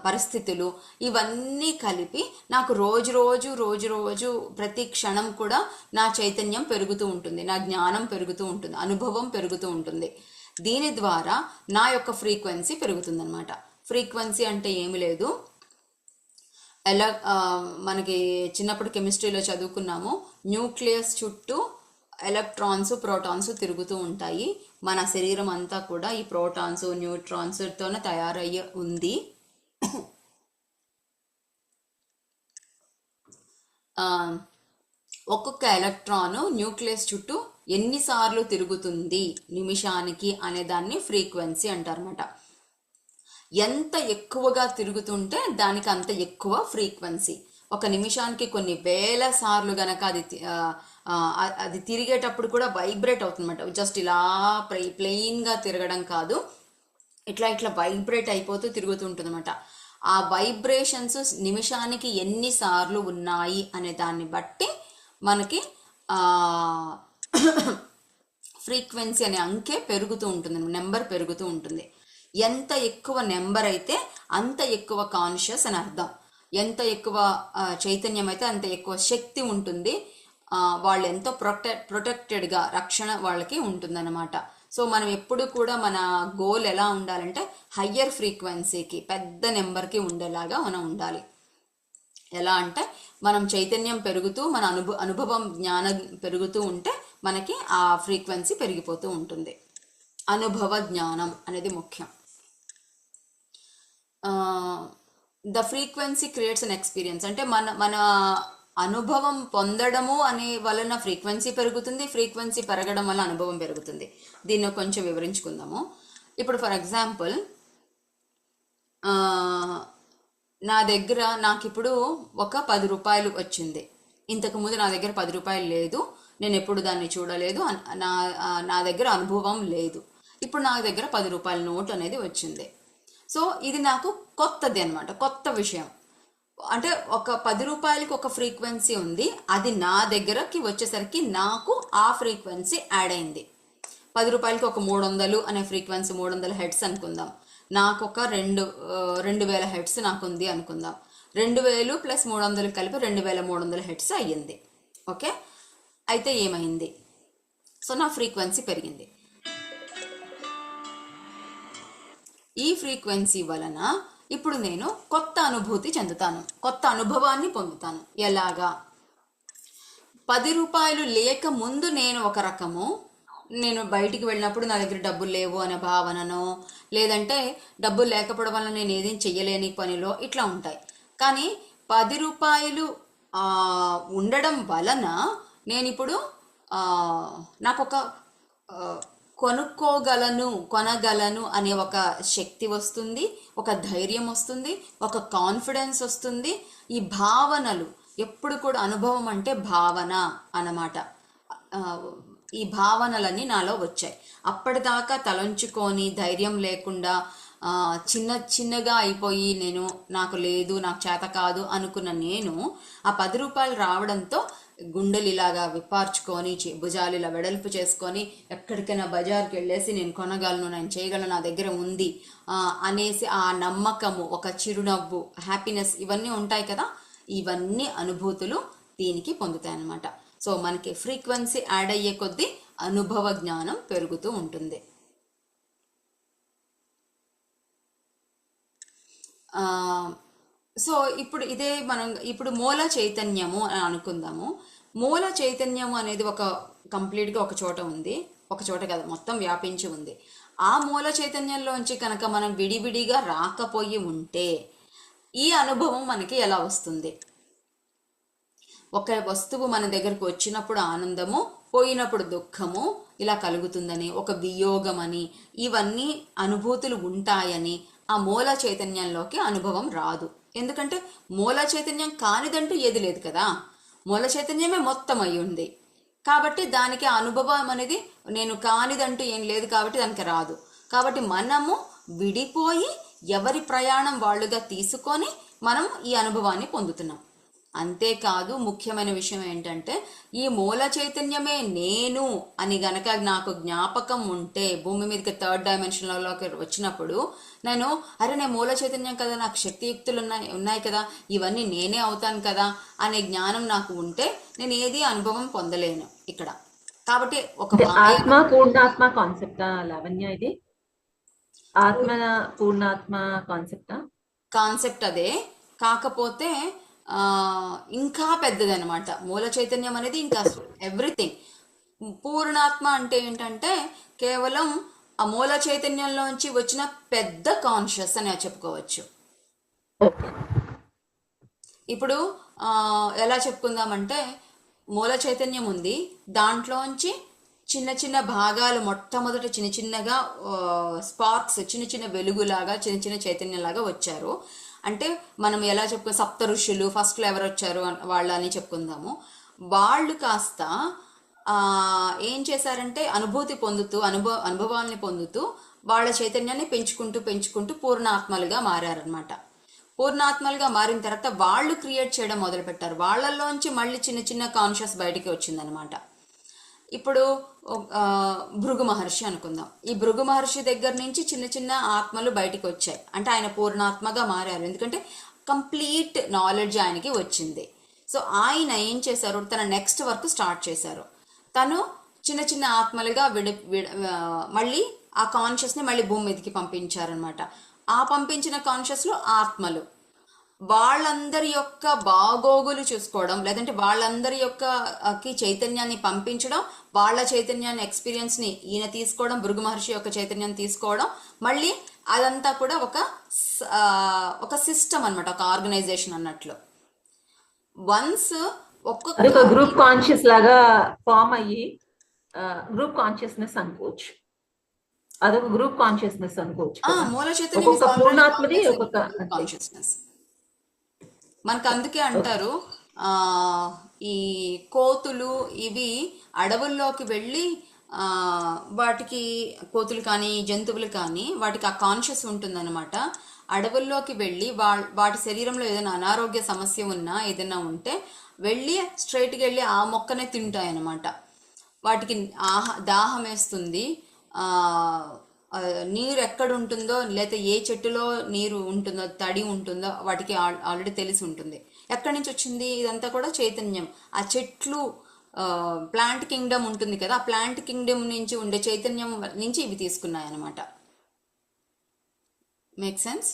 పరిస్థితులు ఇవన్నీ కలిపి నాకు రోజు ప్రతి క్షణం కూడా నా చైతన్యం పెరుగుతూ ఉంటుంది, నా జ్ఞానం పెరుగుతూ ఉంటుంది, అనుభవం పెరుగుతూ ఉంటుంది. దీని ద్వారా నా యొక్క ఫ్రీక్వెన్సీ పెరుగుతుందన్నమాట. ఫ్రీక్వెన్సీ అంటే ఏమి లేదు, మనకి చిన్నప్పుడు కెమిస్ట్రీలో చదువుకున్నాము, న్యూక్లియస్ చుట్టూ ఎలక్ట్రాన్స్ ప్రోటాన్స్ తిరుగుతూ ఉంటాయి. మన శరీరం అంతా కూడా ఈ ప్రోటాన్స్ న్యూట్రాన్స్తోనే తయారయ్యి ఉంది. ఒక్కొక్క ఎలక్ట్రాన్ న్యూక్లియస్ చుట్టూ ఎన్నిసార్లు తిరుగుతుంది నిమిషానికి అనే దాన్ని ఫ్రీక్వెన్సీ అంటారన్నమాట. ఎంత ఎక్కువగా తిరుగుతుంటే దానికి అంత ఎక్కువ ఫ్రీక్వెన్సీ. ఒక నిమిషానికి కొన్ని వేల సార్లు గనక అది తిరిగేటప్పుడు కూడా వైబ్రేట్ అవుతుందన్నమాట. జస్ట్ ఇలా ప్లెయిన్గా తిరగడం కాదు, ఇట్లా వైబ్రేట్ అయిపోతూ తిరుగుతుంటుంది అనమాట. ఆ వైబ్రేషన్స్ నిమిషానికి ఎన్నిసార్లు ఉన్నాయి అనే దాన్ని బట్టి మనకి ఫ్రీక్వెన్సీ అనే అంకె పెరుగుతూ ఉంటుంది, నెంబర్ పెరుగుతూ ఉంటుంది. ఎంత ఎక్కువ నెంబర్ అయితే అంత ఎక్కువ కాన్షియస్ అని అర్థం. ఎంత ఎక్కువ చైతన్యం అయితే అంత ఎక్కువ శక్తి ఉంటుంది. వాళ్ళు ఎంతో ప్రొటెక్టెడ్గా రక్షణ వాళ్ళకి ఉంటుందన్నమాట. సో మనం ఎప్పుడు కూడా మన గోల్ ఎలా ఉండాలంటే హయ్యర్ ఫ్రీక్వెన్సీకి, పెద్ద నెంబర్కి ఉండేలాగా మనం ఉండాలి. ఎలా అంటే మనం చైతన్యం పెరుగుతూ మన అనుభవం జ్ఞానం పెరుగుతూ ఉంటే మనకి ఆ ఫ్రీక్వెన్సీ పెరిగిపోతూ ఉంటుంది. అనుభవ జ్ఞానం అనేది ముఖ్యం. The frequency creates an experience అంటే మన అనుభవం పొందడము అనే వలన ఫ్రీక్వెన్సీ పెరుగుతుంది, ఫ్రీక్వెన్సీ పెరగడం వల్ల అనుభవం పెరుగుతుంది. దీన్ని కొంచెం వివరించుకుందాము. ఇప్పుడు ఫర్ ఎగ్జాంపుల్ నా దగ్గర నాకు ఇప్పుడు ఒక 10 రూపాయలు వచ్చింది. ఇంతకుముందు నా దగ్గర 10 రూపాయలు లేదు, నేను ఎప్పుడు దాన్ని చూడలేదు, నా దగ్గర అనుభవం లేదు. ఇప్పుడు నా దగ్గర 10 రూపాయల నోట్ అనేది వచ్చింది. సో ఇది నాకు కొత్తది అనమాట, కొత్త విషయం. అంటే ఒక 10 రూపాయలకి ఒక ఫ్రీక్వెన్సీ ఉంది, అది నా దగ్గరకి వచ్చేసరికి నాకు ఆ ఫ్రీక్వెన్సీ యాడ్ అయింది. 10 రూపాయలకి ఒక 300 అనే ఫ్రీక్వెన్సీ, 300 హెడ్స్ అనుకుందాం. నాకు ఒక 2000 హెడ్స్ నాకు ఉంది అనుకుందాం. 2000 ప్లస్ 300 కలిపి 2300 హెడ్స్ అయ్యింది. ఓకే, అయితే ఏమైంది? సో నా ఫ్రీక్వెన్సీ పెరిగింది. ఈ ఫ్రీక్వెన్సీ వలన ఇప్పుడు నేను కొత్త అనుభూతి చెందుతాను, కొత్త అనుభవాన్ని పొందుతాను. ఎలాగా? 10 రూపాయలు లేక ముందు నేను ఒక రకము, నేను బయటికి వెళ్ళినప్పుడు నా దగ్గర డబ్బులు లేవు అనే భావననో, లేదంటే డబ్బులు లేకపోవడం వల్ల నేను ఏదేం చెయ్యలేని పనిలో ఇట్లా ఉంటాయి. కానీ 10 రూపాయలు ఉండడం వలన నేను ఇప్పుడు నాకు ఒక కొనగలను అనే ఒక శక్తి వస్తుంది, ఒక ధైర్యం వస్తుంది, ఒక కాన్ఫిడెన్స్ వస్తుంది. ఈ భావనలు ఎప్పుడు కూడా అనుభవం అంటే భావన అన్నమాట. ఆ, ఈ భావనలన్నీ నాలో వచ్చాయి. అప్పటిదాకా తలంచుకొని ధైర్యం లేకుండా చిన్నగా అయిపోయి నేను నాకు లేదు, నాకు చేత కాదు అనుకున్న నేను ఆ 10 రూపాయలు రావడంతో గుండెలు ఇలాగా విప్పార్చుకొని భుజాలు ఇలా వెడల్పు చేసుకొని ఎక్కడికైనా బజార్కి వెళ్ళేసి నేను కొనగలను, నేను చేయగలను, నా దగ్గర ఉంది అనేసి ఆ నమ్మకము, ఒక చిరునవ్వు, హ్యాపీనెస్ ఇవన్నీ ఉంటాయి కదా, ఇవన్నీ అనుభూతులు దీనికి పొందుతాయి అన్నమాట. సో మనకి ఫ్రీక్వెన్సీ యాడ్ అయ్యే కొద్దీ అనుభవ జ్ఞానం పెరుగుతూ ఉంటుంది. సో ఇప్పుడు ఇదే మనం ఇప్పుడు మూల చైతన్యము అని అనుకుందాము. మూల చైతన్యము అనేది కంప్లీట్గా ఒక చోట ఉంది, ఒక చోట కదా మొత్తం వ్యాపించి ఉంది. ఆ మూల చైతన్యంలోంచి కనుక మనం విడివిడిగా రాకపోయి ఉంటే ఈ అనుభవం మనకి ఎలా వస్తుంది? ఒక వస్తువు మన దగ్గరకు వచ్చినప్పుడు ఆనందము, పోయినప్పుడు దుఃఖము ఇలా కలుగుతుందని, ఒక వియోగం అని, ఇవన్నీ అనుభూతులు ఉంటాయని ఆ మూల చైతన్యంలోకి అనుభవం రాదు. ఎందుకంటే మూల చైతన్యం కానిదంటూ ఏది లేదు కదా, మూల చైతన్యమే మొత్తం అయి ఉంది కాబట్టి దానికి అనుభవం అనేది నేను కానిదంటూ ఏం లేదు కాబట్టి దానికి రాదు. కాబట్టి మనము విడిపోయి ఎవరి ప్రయాణం వాళ్ళుగా తీసుకొని మనం ఈ అనుభవాన్ని పొందుతున్నాం. అంతేకాదు ముఖ్యమైన విషయం ఏంటంటే ఈ మూల చైతన్యమే నేను అని గనక నాకు జ్ఞాపకం ఉంటే, భూమి మీదకి 3rd డైమెన్షన్లోకి వచ్చినప్పుడు నేను మూల చైతన్యం కదా, నాకు శక్తియుక్తులు ఉన్నాయి కదా, ఇవన్నీ నేనే అవుతాను కదా అనే జ్ఞానం నాకు ఉంటే నేను ఏది అనుభవం పొందలేను ఇక్కడ. కాబట్టి ఒక ఆత్మ పూర్ణాత్మ కాన్సెప్టా లావణ్య? ఇది ఆత్మ పూర్ణాత్మ కాన్సెప్ట్ అదే, కాకపోతే ఇంకా పెద్దదనమాట. మూల చైతన్యం అనేది ఇంకా ఎవ్రీథింగ్. పూర్ణాత్మ అంటే ఏంటంటే కేవలం ఆ మూల చైతన్యంలోంచి వచ్చిన పెద్ద కాన్షియస్ అని చెప్పుకోవచ్చు. ఇప్పుడు ఎలా చెప్పుకుందామంటే మూల చైతన్యం ఉంది, దాంట్లోంచి చిన్న చిన్న భాగాలు మొట్టమొదట చిన్నగా స్పార్క్స్, చిన్న వెలుగులాగా, చిన్న చైతన్యంలాగా వచ్చారు. అంటే మనం ఎలా చెప్పుకో, సప్త ఋషులు ఫస్ట్లో ఎవరు వచ్చారు వాళ్ళని చెప్పుకుందాము. వాళ్ళు కాస్త ఏం చేశారంటే అనుభూతి పొందుతూ అనుభవాల్ని పొందుతూ వాళ్ళ చైతన్యాన్ని పెంచుకుంటూ పూర్ణాత్మలుగా మారారనమాట. పూర్ణాత్మలుగా మారిన తర్వాత వాళ్ళు క్రియేట్ చేయడం మొదలుపెట్టారు. వాళ్ళల్లోంచి మళ్ళీ చిన్న కాన్షియస్ బయటికి వచ్చిందనమాట. ఇప్పుడు భృగు మహర్షి అనుకుందాం. ఈ భృగు మహర్షి దగ్గర నుంచి చిన్న ఆత్మలు బయటికి వచ్చాయి. అంటే ఆయన పూర్ణాత్మగా మారారు, ఎందుకంటే కంప్లీట్ నాలెడ్జ్ ఆయనకి వచ్చింది. సో ఆయన ఏం చేశారు, తన నెక్స్ట్ వర్క్ స్టార్ట్ చేశారు. తను చిన్న ఆత్మలుగా మళ్ళీ ఆ కాన్షియస్ని మళ్ళీ భూమి మీదకి పంపించారనమాట. ఆ పంపించిన కాన్షియస్లో ఆత్మలు వాళ్ళందరి యొక్క బాగోగులు చూసుకోవడం, లేదంటే వాళ్ళందరి యొక్క చైతన్యాన్ని పంపించడం, వాళ్ళ చైతన్యాన్ని ఎక్స్పీరియన్స్ని ఈయన తీసుకోవడం, భృగు మహర్షి యొక్క చైతన్యాన్ని తీసుకోవడం, మళ్ళీ అదంతా కూడా ఒక సిస్టమ్ అనమాట, ఒక ఆర్గనైజేషన్ అన్నట్లు. వన్స్ ఒక్కొక్క గ్రూప్ కాన్షియస్ లాగా ఫామ్ అయ్యి గ్రూప్ కాన్షియస్నెస్ అనుకోవచ్చు. అదొక గ్రూప్ కాన్షియస్నెస్ అనుకోవచ్చు. మూల చైతన్యం పూర్ణాత్మది ఒక్కొక్క కాన్షియస్నెస్. మనకు అందుకే అంటారు ఈ కోతులు ఇవి అడవుల్లోకి వెళ్ళి వాటికి, కోతులు కానీ జంతువులు కానీ వాటికి ఆ కాన్షియస్ ఉంటుందన్నమాట. అడవుల్లోకి వెళ్ళి వాటి శరీరంలో ఏదైనా అనారోగ్య సమస్య ఉన్నా ఏదైనా ఉంటే వెళ్ళి స్ట్రైట్గా వెళ్ళి ఆ మొక్కనే తింటాయి అన్నమాట. వాటికి దాహం వేస్తుంది, నీరు ఎక్కడ ఉంటుందో లేకపోతే ఏ చెట్టులో నీరు ఉంటుందో, తడి ఉంటుందో వాటికి ఆల్రెడీ తెలిసి ఉంటుంది. ఎక్కడి నుంచి వచ్చింది ఇదంతా కూడా చైతన్యం. ఆ చెట్లు ప్లాంట్ కింగ్డమ్ ఉంటుంది కదా, ఆ ప్లాంట్ కింగ్డమ్ నుంచి ఉండే చైతన్యం నుంచి ఇవి తీసుకున్నాయి అన్నమాట. Make sense?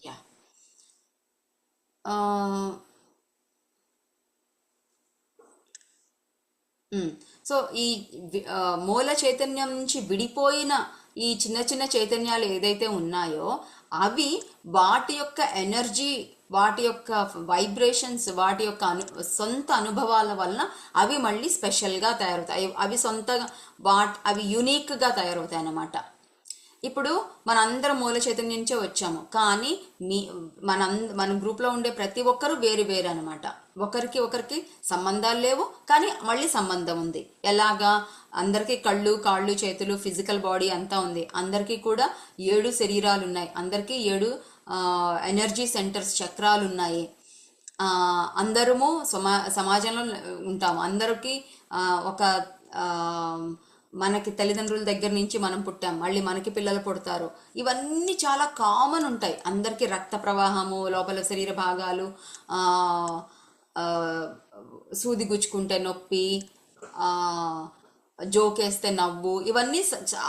యా. సో ఈ మూల చైతన్యం నుంచి విడిపోయిన ఈ చిన్న చైతన్యాలు ఏదైతే ఉన్నాయో అవి వాటి యొక్క ఎనర్జీ, వాటి యొక్క వైబ్రేషన్స్, వాటి యొక్క సొంత అనుభవాల వలన అవి మళ్ళీ స్పెషల్గా తయారవుతాయి. అవి సొంతగా అవి యునిక్గా తయారవుతాయి అన్నమాట. ఇప్పుడు మనందరం మూల చైతన్యం నుంచే వచ్చాము, కానీ మన గ్రూప్లో ఉండే ప్రతి ఒక్కరూ వేరు వేరు అనమాట. ఒకరికి ఒకరికి సంబంధాలు లేవు, కానీ మళ్ళీ సంబంధం ఉంది. ఎలాగా? అందరికీ కళ్ళు, కాళ్ళు, చేతులు, ఫిజికల్ బాడీ అంతా ఉంది. అందరికీ కూడా 7 శరీరాలు ఉన్నాయి. అందరికీ 7 ఎనర్జీ సెంటర్స్, చక్రాలు ఉన్నాయి. అందరము సమాజంలో ఉంటాము. అందరికీ ఒక మనకి తల్లిదండ్రుల దగ్గర నుంచి మనం పుట్టాం, మళ్ళీ మనకి పిల్లలు పుడతారు. ఇవన్నీ చాలా కామన్ ఉంటాయి. అందరికీ రక్త ప్రవాహము, లోపల శరీర భాగాలు, సూది గుచ్చుకుంటే నొప్పి, జోకేస్తే నవ్వు, ఇవన్నీ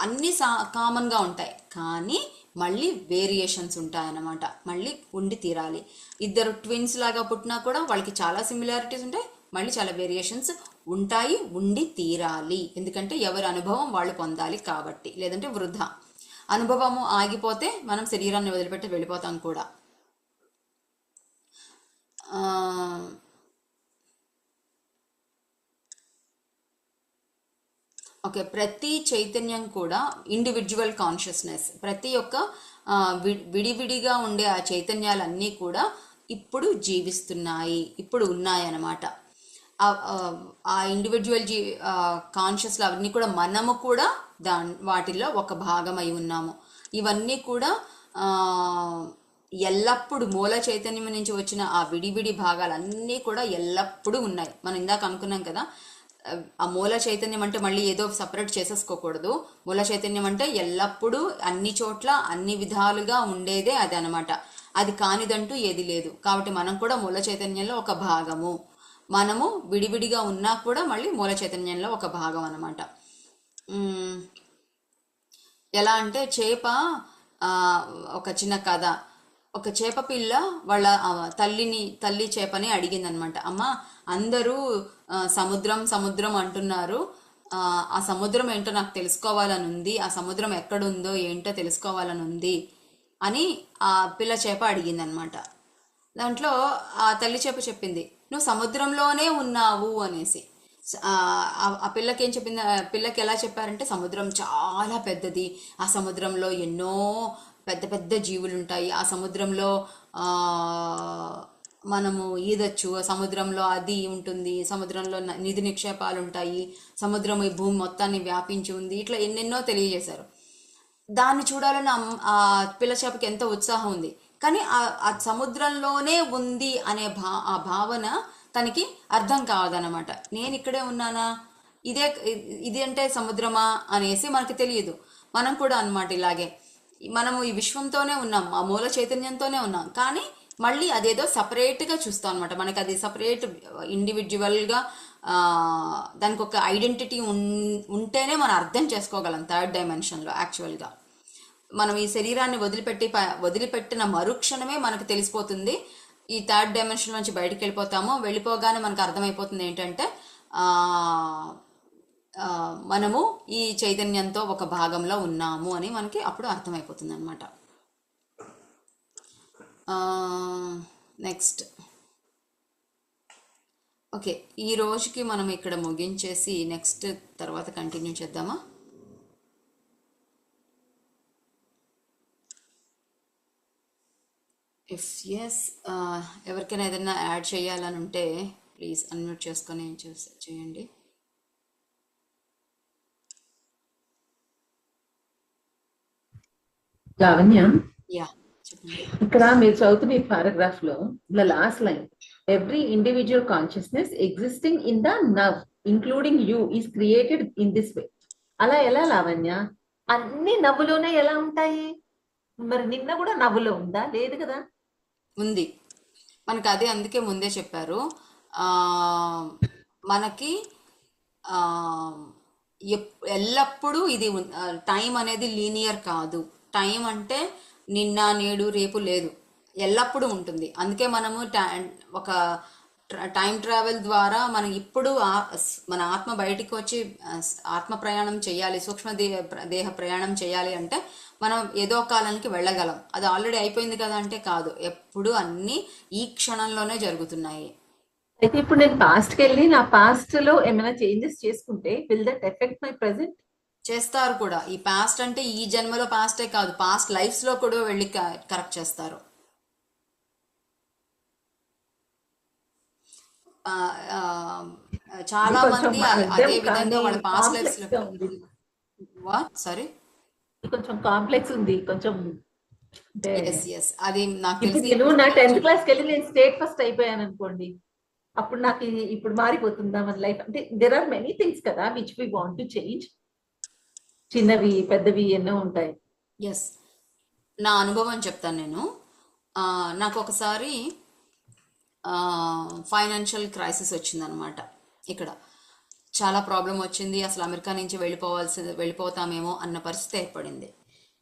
అన్నీ కామన్గా ఉంటాయి. కానీ మళ్ళీ వేరియేషన్స్ ఉంటాయన్నమాట. మళ్ళీ ఉండి తీరాలి. ఇద్దరు ట్విన్స్ లాగా పుట్టినా కూడా వాళ్ళకి చాలా సిమిలారిటీస్ ఉంటాయి, మళ్ళీ చాలా వేరియేషన్స్ ఉంటాయి, ఉండి తీరాలి. ఎందుకంటే ఎవరి అనుభవం వాళ్ళు పొందాలి కాబట్టి, లేదంటే వృధా. అనుభవము ఆగిపోతే మనం శరీరాన్ని వదిలిపెట్టి వెళ్ళిపోతాం కూడా. ఓకే, ప్రతి చైతన్యం కూడా ఇండివిజువల్ కాన్షియస్నెస్. ప్రతి ఒక్క విడివిడిగా ఉండే ఆ చైతన్యాలన్నీ కూడా ఇప్పుడు జీవిస్తున్నాయి, ఇప్పుడు ఉన్నాయన్నమాట. ఆ ఇండివిజువల్ కాన్షియస్లు అవన్నీ కూడా మనము కూడా వాటిల్లో ఒక భాగమై ఉన్నాము. ఇవన్నీ కూడా ఎల్లప్పుడూ మూల చైతన్యం నుంచి వచ్చిన ఆ విడివిడి భాగాలన్నీ కూడా ఎల్లప్పుడూ ఉన్నాయి. మనం ఇందాక అనుకున్నాం కదా, ఆ మూల చైతన్యం అంటే మళ్ళీ ఏదో సపరేట్ చేసేసుకోకూడదు. మూల చైతన్యం అంటే ఎల్లప్పుడూ అన్ని చోట్ల అన్ని విధాలుగా ఉండేదే అది అనమాట. అది కానిదంటూ ఏది లేదు. కాబట్టి మనం కూడా మూల చైతన్యంలో ఒక భాగము. మనము విడివిడిగా ఉన్నా కూడా మళ్ళీ మూల చైతన్యంలో ఒక భాగం అనమాట. ఎలా అంటే ఒక చిన్న కథ. ఒక చేప పిల్ల వాళ్ళ తల్లి చేపని అడిగిందనమాట. అమ్మ, అందరూ సముద్రం సముద్రం అంటున్నారు, ఆ సముద్రం ఏంటో నాకు తెలుసుకోవాలని ఉంది, ఆ సముద్రం ఎక్కడుందో ఏంటో తెలుసుకోవాలని ఉంది అని ఆ పిల్ల చేప అడిగిందనమాట. దాంట్లో ఆ తల్లి చేప చెప్పింది, నువ్వు సముద్రంలోనే ఉన్నావు అనేసి. ఆ పిల్లకి ఏం చెప్పింది? పిల్లకి ఎలా చెప్పారంటే, సముద్రం చాలా పెద్దది, ఆ సముద్రంలో ఎన్నో పెద్ద పెద్ద జీవులు ఉంటాయి, ఆ సముద్రంలో మనము ఈదచ్చు, సముద్రంలో అది ఉంటుంది, సముద్రంలో నిధి నిక్షేపాలు ఉంటాయి, సముద్రం ఈ భూమి మొత్తాన్ని వ్యాపించి ఉంది, ఇట్లా ఎన్నెన్నో తెలియజేశారు. దాన్ని చూడాలని ఆ పిల్ల చేపకి ఎంతో ఉత్సాహం ఉంది. కానీ ఆ సముద్రంలోనే ఉంది అనే ఆ భావన తనకి అర్థం కావదనమాట. నేను ఇక్కడే ఉన్నానా, ఇది అంటే సముద్రమా అనేసి మనకి తెలియదు. మనం కూడా అన్నమాట ఇలాగే. మనము ఈ విశ్వంతోనే ఉన్నాం, ఆ మూల చైతన్యంతోనే ఉన్నాం, కానీ మళ్ళీ అదేదో సపరేట్గా చూస్తాం అనమాట. మనకి అది సపరేట్ ఇండివిజువల్గా దానికి ఒక ఐడెంటిటీ ఉంటేనే మనం అర్థం చేసుకోగలం. 3rd డైమెన్షన్లో యాక్చువల్గా మనం ఈ శరీరాన్ని వదిలిపెట్టిన మరుక్షణమే మనకు తెలిసిపోతుంది. ఈ 3rd డైమెన్షన్ నుంచి బయటికి వెళ్ళిపోగానే మనకు అర్థమైపోతుంది ఏంటంటే మనము ఈ చైతన్యంతో ఒక భాగంలో ఉన్నాము అని మనకి అప్పుడు అర్థమైపోతుంది అనమాట. నెక్స్ట్, ఓకే, ఈ రోజుకి మనం ఇక్కడ ముగించేసి నెక్స్ట్ తర్వాత కంటిన్యూ చేద్దామా? ఇఫ్ ఎస్, ఎవరికైనా ఏదైనా యాడ్ చేయాలని ఉంటే ప్లీజ్ అన్మ్యూట్ చేసుకొని చేయండి. లావణ్య, యా చెప్పండి. ఇక్కడ మీరు చదువుతున్న ఈ పారాగ్రాఫ్ లో last line, every individual consciousness existing in the now including you is created in this way. అలా ఎలా లావణ్య? అన్ని నవ్వులోనే ఎలా ఉంటాయి? మరి నిన్న కూడా నవ్వులో ఉందా? లేదు కదా. ఉంది మనకి. అదే అందుకే ముందే చెప్పారు, మనకి ఎల్లప్పుడూ ఇది టైం అనేది లీనియర్ కాదు. టైం అంటే నిన్న నేడు రేపు లేదు, ఎల్లప్పుడూ ఉంటుంది. అందుకే మనము ఒక టైం ట్రావెల్ ద్వారా మనం ఇప్పుడు మన ఆత్మ బయటికి వచ్చి ఆత్మ ప్రయాణం చేయాలి, సూక్ష్మ దేహ ప్రయాణం చేయాలి అంటే మనం ఏదో కాలానికి వెళ్ళగలం. అది ఆల్రెడీ అయిపోయింది కదా అంటే కాదు, ఎప్పుడు అన్ని ఈ క్షణంలోనే జరుగుతున్నాయి. అయితే ఇప్పుడు నేను పాస్ట్కి వెళ్ళి నా పాస్ట్ లో ఏమైనా చేంజెస్ చేసుకుంటే will that affect my present? చేస్తారు కూడా. ఈ పాస్ట్ అంటే ఈ జన్మలో పాస్టే కాదు, పాస్ట్ లైఫ్స్ లో కూడా వెళ్ళి కరెక్ట్ చేస్తారు. ఆ, ఆ, ఇది చాలా కొంచెం మంది అర్థం అదే విధంగా కానీ వాళ్ళ పాస్ట్ లైఫ్స్ కాంప్లెక్స్ లో గా ఉంది. What sorry. ఇది కొంచెం కాంప్లెక్స్ ఉంది కొంచెం. అంటే ఎస్ ఎస్, అది నాకు ఇప్పుడు తెలిసి నేను ఇప్పుడు నా స్పీచ్. 10th క్లాస్కి వెళ్ళి నేను స్టేట్ ఫస్ట్ అయిపోయాను అనుకోండి, అప్పుడు నాకు ఇప్పుడు మారిపోతుందా మన లైఫ్? అంటే దెర్ ఆర్ మెనీ థింగ్స్ కదా which we want to change. చిన్నవి పెద్దవి ఎన్నో ఉంటాయి. ఎస్, నా అనుభవం చెప్తాను నేను. ఆ, నాకు ఒకసారి ఫైనాన్షియల్ క్రైసిస్ వచ్చిందనమాట. ఇక్కడ చాలా ప్రాబ్లం వచ్చింది, అసలు అమెరికా నుంచి వెళ్ళిపోతామేమో అన్న పరిస్థితి ఏర్పడింది.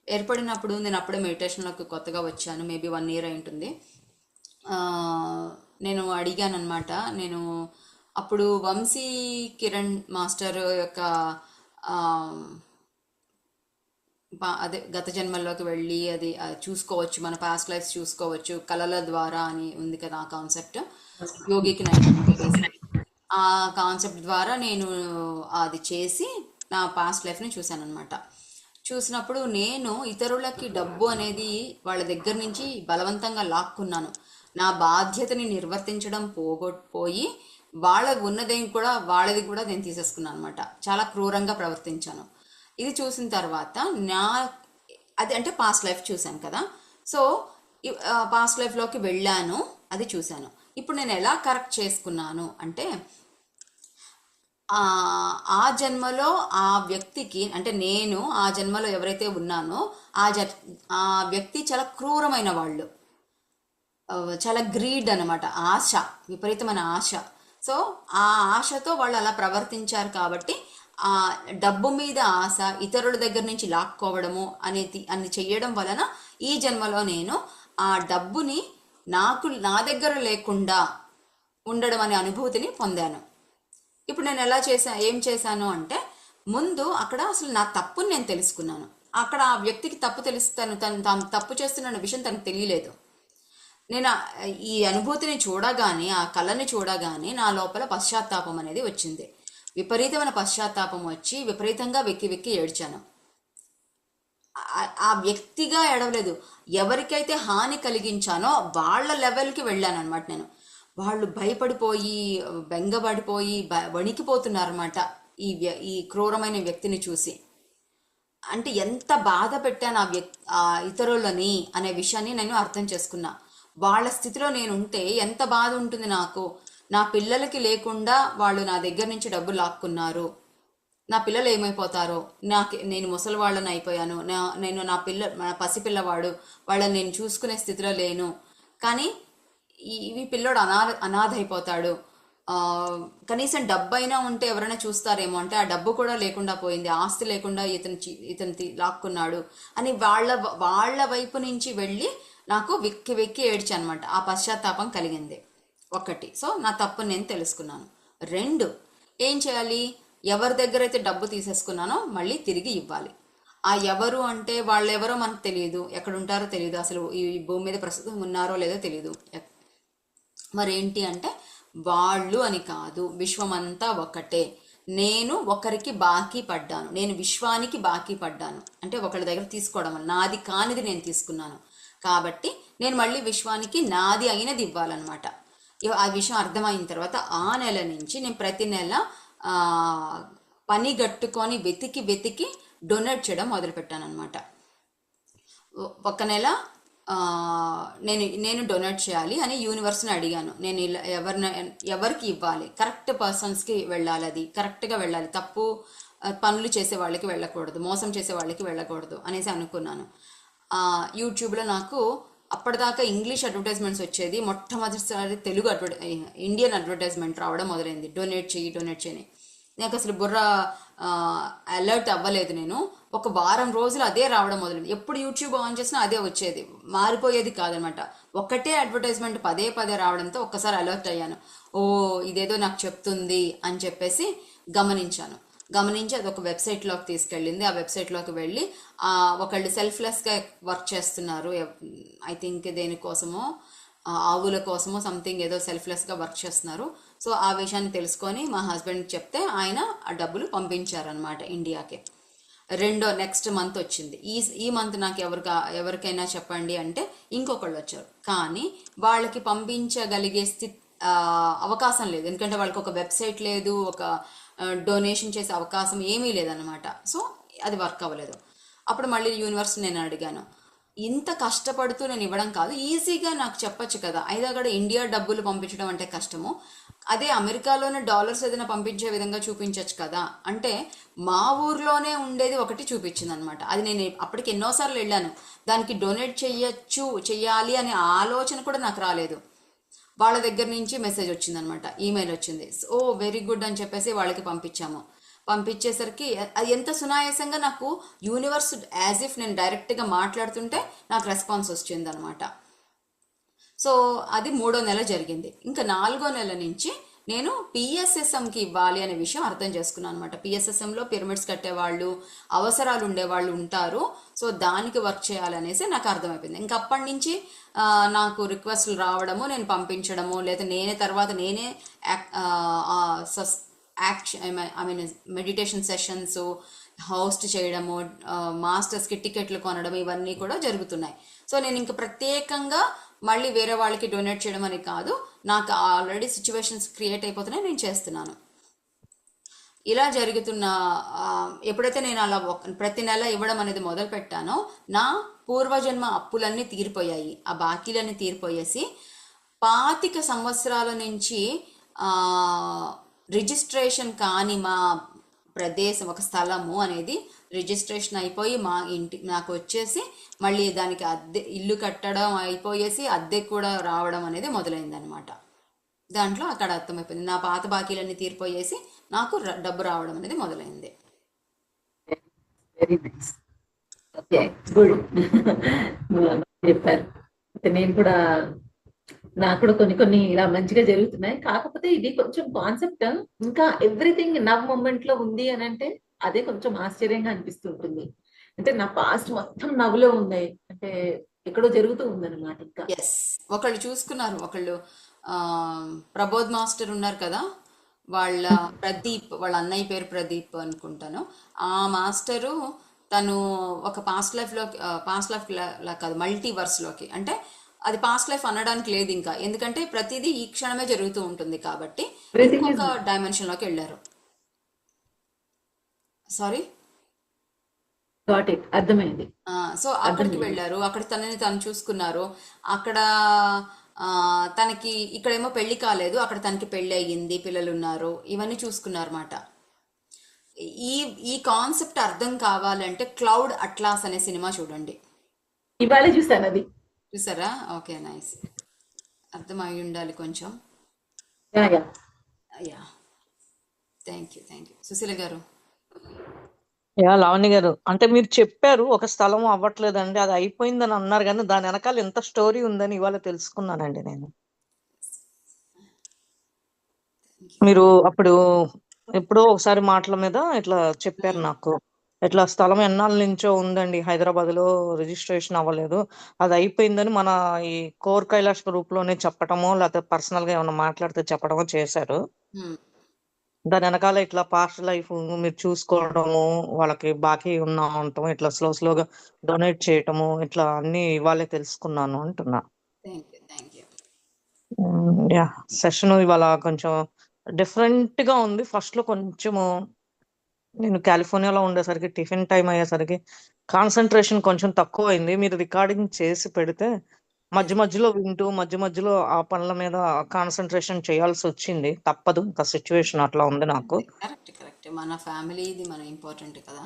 ఏర్పడినప్పుడు నేను అప్పుడే మెడిటేషన్లోకి కొత్తగా వచ్చాను, మేబీ 1 year అయి ఉంటుంది. ఆ, నేను అడిగాను అనమాట. నేను అప్పుడు వంశీ కిరణ్ మాస్టర్ యొక్క ఆ, అదే గత జన్మల్లోకి వెళ్ళి అది చూసుకోవచ్చు, మన పాస్ట్ లైఫ్స్ చూసుకోవచ్చు కళల ద్వారా అని ఉంది కదా ఆ కాన్సెప్ట్. యోగికి నైన్ అని చెప్పేసి ఆ కాన్సెప్ట్ ద్వారా నేను అది చేసి నా పాస్ట్ లైఫ్ని చూశాను అనమాట. చూసినప్పుడు నేను ఇతరులకి డబ్బు అనేది వాళ్ళ దగ్గర నుంచి బలవంతంగా లాక్కున్నాను. నా బాధ్యతని నిర్వర్తించడం పోయి వాళ్ళకు వాళ్ళది కూడా నేను తీసేసుకున్నాను అనమాట. చాలా క్రూరంగా ప్రవర్తించాను. ఇది చూసిన తర్వాత నా అది అంటే పాస్ట్ లైఫ్ చూశాను కదా. సో పాస్ట్ లైఫ్లోకి వెళ్ళాను, అది చూశాను. ఇప్పుడు నేను ఎలా కరెక్ట్ చేసుకున్నాను అంటే, ఆ ఆ జన్మలో ఆ వ్యక్తికి, అంటే నేను ఆ జన్మలో ఎవరైతే ఉన్నానో ఆ వ్యక్తి చాలా క్రూరమైన వాళ్ళు. చాలా గ్రీడ్ అనమాట, ఆశ, విపరీతమైన ఆశ. సో ఆ ఆశతో వాళ్ళు అలా ప్రవర్తించారు కాబట్టి ఆ డబ్బు మీద ఆశ, ఇతరుల దగ్గర నుంచి లాక్కోవడము అని చెయ్యడం వలన ఈ జన్మలో నేను ఆ డబ్బుని నా దగ్గర లేకుండా ఉండడం అనే అనుభూతిని పొందాను. ఇప్పుడు నేను ఏం చేశాను అంటే, ముందు అక్కడ అసలు నా తప్పుని నేను తెలుసుకున్నాను. అక్కడ ఆ వ్యక్తికి తప్పు తెలుస్తాను, తాను తప్పు చేస్తున్న విషయం తనకు తెలియలేదు. నేను ఈ అనుభూతిని చూడగానే, ఆ కళని చూడగానే నా లోపల పశ్చాత్తాపం అనేది వచ్చింది. విపరీతమైన పశ్చాత్తాపం వచ్చి విపరీతంగా వెక్కి వెక్కి ఏడ్చాను. ఆ వ్యక్తిగా ఏడవలేదు, ఎవరికైతే హాని కలిగించానో వాళ్ళ లెవెల్కి వెళ్ళాను అనమాట నేను. వాళ్ళు భయపడిపోయి, బెంగపడిపోయి, వణికిపోతున్నారన్నమాట ఈ క్రూరమైన వ్యక్తిని చూసి. అంటే ఎంత బాధ పెట్టాను ఆ ఇతరులని అనే విషయాన్ని నేను అర్థం చేసుకున్నా. వాళ్ళ స్థితిలో నేను ఉంటే ఎంత బాధ ఉంటుంది నాకు. నా పిల్లలకి లేకుండా వాళ్ళు నా దగ్గర నుంచి డబ్బులు లాక్కున్నారు. నా పిల్లలు ఏమైపోతారో, నేను ముసలి వాళ్ళని అయిపోయాను. నేను నా పసిపిల్లవాడు, వాళ్ళని నేను చూసుకునే స్థితిలో లేను. కానీ ఇవి పిల్లోడు అనాథ అయిపోతాడు. కనీసం డబ్బు అయినా ఉంటే ఎవరైనా చూస్తారేమో, అంటే ఆ డబ్బు కూడా లేకుండా పోయింది, ఆస్తి లేకుండా ఇతను లాక్కున్నాడు అని వాళ్ళ వైపు నుంచి వెళ్ళి నాకు వెక్కి వెక్కి ఏడ్చి అనమాట. ఆ పశ్చాత్తాపం కలిగింది ఒకటి. సో నా తప్పు నేను తెలుసుకున్నాను. 2, ఏం చేయాలి, ఎవరి దగ్గర అయితే డబ్బు తీసేసుకున్నానో మళ్ళీ తిరిగి ఇవ్వాలి. ఆ ఎవరు అంటే వాళ్ళెవరో మనకు తెలియదు, ఎక్కడ ఉంటారో తెలియదు, అసలు ఈ భూమి మీద ప్రస్తుతం ఉన్నారో లేదో తెలియదు. మరేంటి అంటే, వాళ్ళు అని కాదు, విశ్వమంతా ఒకటే. నేను ఒకరికి బాకీ పడ్డాను, నేను విశ్వానికి బాకీ పడ్డాను. అంటే ఒకరి దగ్గర తీసుకోవడం వల్ల నాది కానిది నేను తీసుకున్నాను కాబట్టి నేను మళ్ళీ విశ్వానికి నాది అయినది ఇవ్వాలన్నమాట. ఆ విషయం అర్థమైన తర్వాత ఆ నెల నుంచి నేను ప్రతి నెల పని గట్టుకొని వెతికి డొనేట్ చేయడం మొదలుపెట్టాను అనమాట. ఒక నెల నేను డొనేట్ చేయాలి అని యూనివర్స్ని అడిగాను. నేను ఎవరికి ఇవ్వాలి, కరెక్ట్ పర్సన్స్కి వెళ్ళాలి, అది కరెక్ట్గా వెళ్ళాలి, తప్పు పనులు చేసే వాళ్ళకి వెళ్ళకూడదు, మోసం చేసే వాళ్ళకి వెళ్ళకూడదు అనేసి అనుకున్నాను. యూట్యూబ్లో నాకు అప్పటిదాకా ఇంగ్లీష్ అడ్వర్టైజ్మెంట్స్ వచ్చేది, మొట్టమొదటిసారి తెలుగు ఇండియన్ అడ్వర్టైజ్మెంట్ రావడం మొదలైంది, డొనేట్ చేయని. నాకు అసలు బుర్ర అలర్ట్ అవ్వలేదు. నేను ఒక వారం రోజులు అదే రావడం మొదలైంది. ఎప్పుడు యూట్యూబ్ ఆన్ చేసినా అదే వచ్చేది, మారిపోయేది కాదనమాట. ఒకటే అడ్వర్టైజ్మెంట్ పదే రావడంతో ఒక్కసారి అలర్ట్ అయ్యాను. ఓ, ఇదేదో నాకు చెప్తుంది అని చెప్పేసి గమనించి అది ఒక వెబ్సైట్లోకి తీసుకెళ్ళింది. ఆ వెబ్సైట్లోకి వెళ్ళి ఒకళ్ళు సెల్ఫ్లెస్గా వర్క్ చేస్తున్నారు, ఐ థింక్ దేనికోసమో, ఆవుల కోసమో సంథింగ్ ఏదో సెల్ఫ్లెస్గా వర్క్ చేస్తున్నారు. సో ఆ విషయాన్ని తెలుసుకొని మా హస్బెండ్కి చెప్తే ఆయన ఆ డబ్బులు పంపించారనమాట ఇండియాకి. నెక్స్ట్ మంత్ వచ్చింది. ఈ మంత్ నాకు ఎవరికైనా చెప్పండి అంటే ఇంకొకళ్ళు వచ్చారు. కానీ వాళ్ళకి పంపించగలిగే అవకాశం లేదు, ఎందుకంటే వాళ్ళకి ఒక వెబ్సైట్ లేదు, ఒక డొనేషన్ చేసే అవకాశం ఏమీ లేదనమాట. సో అది వర్క్ అవ్వలేదు. అప్పుడు మళ్ళీ యూనివర్స్ నేను అడిగాను, ఇంత కష్టపడుతూ నేను ఇవ్వడం కాదు, ఈజీగా నాకు చెప్పొచ్చు కదా, అయినా కూడా ఇండియా డబ్బులు పంపించడం అంటే కష్టము, అదే అమెరికాలోనే డాలర్స్ ఏదైనా పంపించే విధంగా చూపించవచ్చు కదా అంటే, మా ఊర్లోనే ఉండేది ఒకటి చూపించింది అనమాట. అది నేను అప్పటికి ఎన్నోసార్లు వెళ్ళాను, దానికి డొనేట్ చెయ్యాలి అనే ఆలోచన కూడా నాకు రాలేదు. వాళ్ళ దగ్గర నుంచి మెసేజ్ వచ్చింది అనమాట, ఈమెయిల్ వచ్చింది. ఓ వెరీ గుడ్ అని చెప్పేసి వాళ్ళకి పంపించాము. పంపించేసరికి అది ఎంత సునాయాసంగా నాకు యూనివర్స్ యాజ్ ఇఫ్ నేను డైరెక్ట్గా మాట్లాడుతుంటే నాకు రెస్పాన్స్ వచ్చింది అనమాట. సో అది 3వ నెల జరిగింది. ఇంకా 4వ నెల నుంచి నేను పిఎస్ఎస్ఎంకి ఇవ్వాలి అనే విషయం అర్థం చేసుకున్నాను అనమాట. పిఎస్ఎస్ఎంలో పిరమిడ్స్ కట్టేవాళ్ళు, అవసరాలు ఉండేవాళ్ళు ఉంటారు. సో దానికి వర్క్ చేయాలనేసి నాకు అర్థమైపోయింది. ఇంకా అప్పటి నుంచి నాకు రిక్వెస్ట్లు రావడము, నేను పంపించడము, లేదా నేనే action I mean meditation sessions host చేయడము, మాస్టర్స్కి టికెట్లు కొనడం, ఇవన్నీ కూడా జరుగుతున్నాయి. సో నేను ఇంక ప్రత్యేకంగా మళ్ళీ వేరే వాళ్ళకి డొనేట్ చేయడం అని కాదు, నాకు ఆల్రెడీ సిచ్యువేషన్స్ క్రియేట్ అయిపోతున్నాయి, నేను చేస్తున్నాను. ఇలా జరుగుతున్న ఎప్పుడైతే నేను అలా ప్రతి నెల ఇవ్వడం అనేది మొదలు పెట్టానో, నా పూర్వజన్మ అప్పులన్నీ తీరిపోయాయి, ఆ బాకీలన్నీ తీరిపోయేసి 25 సంవత్సరాల నుంచి రిజిస్ట్రేషన్ కాని మా ప్రదేశం, ఒక స్థలము అనేది రిజిస్ట్రేషన్ అయిపోయి మా ఇంటి నాకు వచ్చేసి మళ్ళీ దానికి ఇల్లు కట్టడం అయిపోయేసి అద్దె కూడా రావడం అనేది మొదలైందనమాట. దాంట్లో అక్కడ అర్థమైపోయింది, నా పాత బాకీలన్నీ తీరిపోయేసి నాకు డబ్బు రావడం అనేది మొదలైంది. Very nice. Okay, good. చెప్పారు. నేను కూడా, నాకు కూడా కొన్ని ఇలా మంచిగా జరుగుతున్నాయి. కాకపోతే ఇది కొంచెం కాన్సెప్ట్ ఇంకా ఎవ్రీథింగ్ నవ్ మూమెంట్ లో ఉంది అని అంటే అదే కొంచెం ఆశ్చర్యంగా అనిపిస్తుంటుంది. అంటే నా పాస్ట్ మొత్తం నవ్వులో ఉన్నాయి, అంటే ఎక్కడో జరుగుతూ ఉందన్నమాట. ఇంకా ఎస్, ఒకళ్ళు చూసుకున్నారు, ఒకళ్ళు ప్రబోధ్ మాస్టర్ ఉన్నారు కదా, ప్రదీప్, వాళ్ళ అన్నయ్య పేరు ప్రదీప్ అనుకుంటాను. ఆ మాస్టరు తను ఒక పాస్ట్ లైఫ్ కాదు, మల్టీవర్స్లోకి, అంటే అది పాస్ట్ లైఫ్ అనడానికి లేదు ఇంకా, ఎందుకంటే ప్రతిదీ ఈ క్షణమే జరుగుతూ ఉంటుంది కాబట్టి ఇంకొక డైమెన్షన్లోకి వెళ్ళారు. సారీ, గాట్ ఇట్, అర్థమైంది. సో అక్కడికి వెళ్ళారు, అక్కడ తనని తను చూసుకున్నారు. అక్కడ తనకి ఇక్కడేమో పెళ్లి కాలేదు, అక్కడ తనకి పెళ్లి అయ్యింది, పిల్లలు ఉన్నారు, ఇవన్నీ చూసుకున్నారు అన్నమాట. ఈ కాన్సెప్ట్ అర్థం కావాలంటే క్లౌడ్ అట్లాస్ అనే సినిమా చూడండి. ఇవాళ చూసాను, అది చూసారా? ఓకే, నైస్, అర్థమై ఉండాలి కొంచెం. యా, థ్యాంక్ యూ సుశీల గారు. లావణ్య గారు, అంటే మీరు చెప్పారు ఒక స్థలం అవ్వట్లేదండి, అది అయిపోయిందని అన్నారు, కానీ దాని వెనకాల ఎంత స్టోరీ ఉందని ఇవాళ తెలుసుకున్నానండి నేను. మీరు అప్పుడు ఎప్పుడో ఒకసారి మాటల మీద ఇట్లా చెప్పారు నాకు, ఇట్లా స్థలం ఎన్నాళ్ళ నుంచో ఉందండి హైదరాబాద్ లో, రిజిస్ట్రేషన్ అవ్వలేదు, అది అయిపోయిందని మన ఈ కోర్ కైలాష్ గ్రూప్ లోనే చెప్పటమో, లేకపోతే పర్సనల్ గా ఏమైనా మాట్లాడితే చెప్పడమో చేశారు. దాని వెనకాల ఇట్లా పాస్ట్ లైఫ్ మీరు చూసుకోవడము, వాళ్ళకి బాకీ ఉన్నా ఉండటం, ఇట్లా స్లోగా డొనేట్ చేయటము, ఇట్లా అన్ని ఇవాళే తెలుసుకున్నాను అంటున్నా. యా, సెషన్ ఇవాళ కొంచెం డిఫరెంట్ గా ఉంది. ఫస్ట్ లో కొంచెము నేను కాలిఫోర్నియాలో ఉండేసరికి టిఫిన్ టైం అయ్యేసరికి కాన్సన్ట్రేషన్ కొంచెం తక్కువ అయింది. మీరు రికార్డింగ్ చేసి పెడితే మధ్యలో వింటూ మధ్యలో ఆ పనుల మీద కాన్సన్ట్రేషన్ చేయాల్సి వచ్చింది, తప్పదు, ఇంకా సిచ్యువేషన్ అట్లా ఉంది నాకు. కరెక్ట్, మన ఫ్యామిలీది మన ఇంపార్టెంట్ కదా.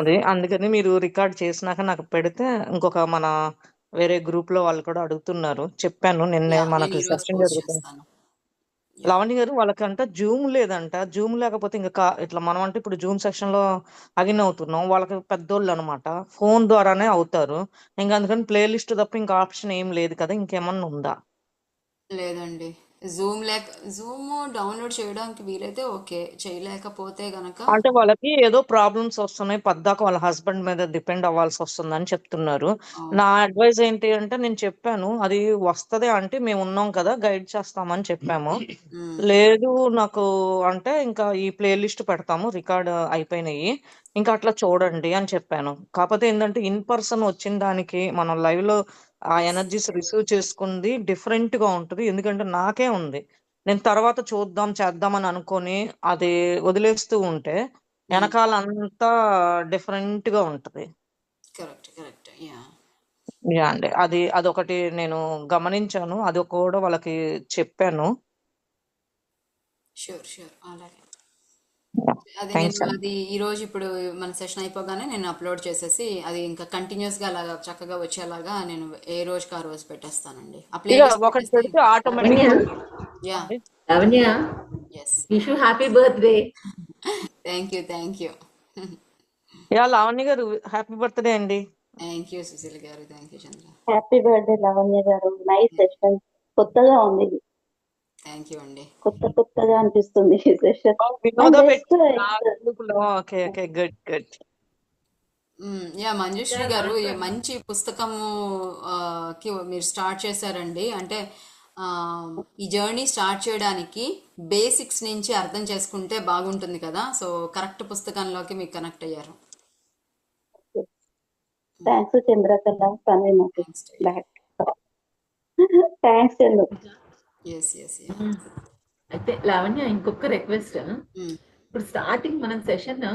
అదే అందుకని మీరు రికార్డ్ చేసినాక నాకు పెడితే, ఇంకొక మన వేరే గ్రూప్ లో వాళ్ళు కూడా అడుగుతున్నారు, చెప్పాను నిన్నే మనకి సెషన్ జరుగుతుంది. లావణ్య గారు, వాళ్ళకంట జూమ్ లేదంట, జూమ్ లేకపోతే ఇంకా ఇట్లా మనం అంటే ఇప్పుడు జూమ్ సెషన్ లో అగిన్ అవుతున్నాం, వాళ్ళకి పెద్దోళ్ళు అనమాట, ఫోన్ ద్వారానే అవుతారు. ఇంకా అందుకని ప్లేలిస్ట్ తప్ప ఇంకా ఆప్షన్ ఏం లేదు కదా, ఇంకేమన్నా ఉందా? లేదండి, జూమ్ డౌన్లోడ్ చేయడానికి వీలైతే ఓకే, చేయలేకపోతే గనక అంటే వాళ్ళకి ఏదో ప్రాబ్లమ్స్ వస్తున్నాయి, పద్దాక వాళ్ళ హస్బెండ్ మీద డిపెండ్ అవ్వాల్సి వస్తుందని చెప్తున్నారు. నా అడ్వైజ్ ఏంటి అంటే నేను చెప్పాను, అది వస్తది అంటే మేము ఉన్నాం కదా గైడ్ చేస్తామని చెప్పాము. లేదు నాకు అంటే ఇంకా ఈ ప్లే లిస్ట్ పెడతాము, రికార్డ్ అయిపోయినాయి, ఇంకా అట్లా చూడండి అని చెప్పాను. కాకపోతే ఏంటంటే ఇన్ పర్సన్ వచ్చిన దానికి మనం లైవ్ లో ఆ ఎనర్జీస్ రిసీవ్ చేసుకుంది డిఫరెంట్ గా ఉంటుంది. ఎందుకంటే నాకే ఉంది, నేను తర్వాత చూద్దాం చేద్దాం అని అనుకొని అది వదిలేస్తూ ఉంటే వెనకాల అంతా డిఫరెంట్ గా ఉంటది. కరెక్ట్ కరెక్ట్ యా యా అండి, అదొకటి నేను గమనించాను, అది కూడా వాళ్ళకి చెప్పాను. షూర్ షూర్ అలాగే. అది థ్యాంక్స్ నేను అండి. అది ఈ రోజు ఇప్పుడు మన సెషన్ అయిపోగానే నేను అప్లోడ్ చేసేసి అది ఇంకా కంటిన్యూస్ గా అలాగా చక్కగా వచ్చేలాగా నేను ఏ రోజుకి ఆ రోజు పెట్టేస్తానండి. ఆ ఇక ప్లేలిస్ట్ ఒకటి పెట్టేస్తే పెడితే automatic Lavanya yeah Lavanya yes. Wish happy birthday. Thank you yeah Lavanya garu happy birthday అండి. Thank you Sushil garu, thank you Chandra, happy birthday Lavanya garu. Nice session. కొత్తగా ఉంది ఇది. థ్యాంక్ యూ అండి. కొత్తగా అనిపిస్తుంది ఈ సెషన్. వినోద అండ్ పెట్టి just okay okay good good. Yeah Manjushree గారు, ఈ మంచి పుస్తకము కి మీరు స్టార్ట్ చేశారండి. అంటే ఆ, ఈ జర్నీ స్టార్ట్ చేయడానికి బేసిక్స్ నుంచి అర్థం చేసుకుంటే బాగుంటుంది కదా, సో కరెక్ట్ పుస్తకంలోకి మీకు కనెక్ట్ అయ్యారు. Thanks Chandrakala from thanks to back. Thanks Chandra. Yes yes అయితే లావణ్య ఇంకొక రిక్వెస్ట్, ఇప్పుడు స్టార్టింగ్ మనం సెషన్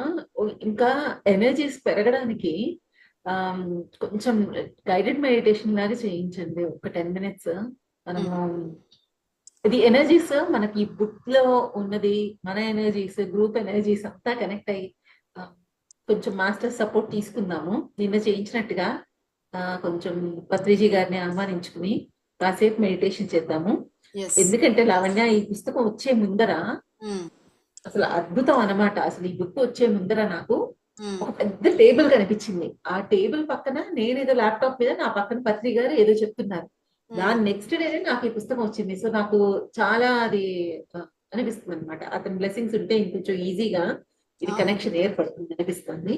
ఇంకా ఎనర్జీస్ పెరగడానికి కొంచెం గైడెడ్ మెడిటేషన్ లాగా చేయించండి ఒక 10 minutes. మనము ఇది ఎనర్జీస్ మనకి ఈ బుక్ లో ఉన్నది, మన ఎనర్జీస్ గ్రూప్ ఎనర్జీస్ అంతా కనెక్ట్ అయ్యి కొంచెం మాస్టర్ సపోర్ట్ తీసుకుందాము. నిన్న చేయించినట్టుగా కొంచెం పత్రిజీ గారిని ఆహ్వానించుకుని కాసేపు మెడిటేషన్ చేద్దాము. ఎందుకంటే లావణ్య ఈ పుస్తకం వచ్చే ముందర అసలు అద్భుతం అన్నమాట. అసలు ఈ బుక్ వచ్చే ముందర నాకు ఒక పెద్ద టేబుల్ కనిపించింది. ఆ టేబుల్ పక్కన నేనేదో ల్యాప్టాప్ మీద, నా పక్కన పత్రి గారు ఏదో చెప్తున్నారు. దాని నెక్స్ట్ డే నాకు ఈ పుస్తకం వచ్చింది. సో నాకు చాలా అది అనిపిస్తుంది అనమాట. అతని బ్లెస్సింగ్స్ ఉంటే ఇంకొంచెం ఈజీగా ఇది కనెక్షన్ ఏర్పడుతుంది అనిపిస్తుంది.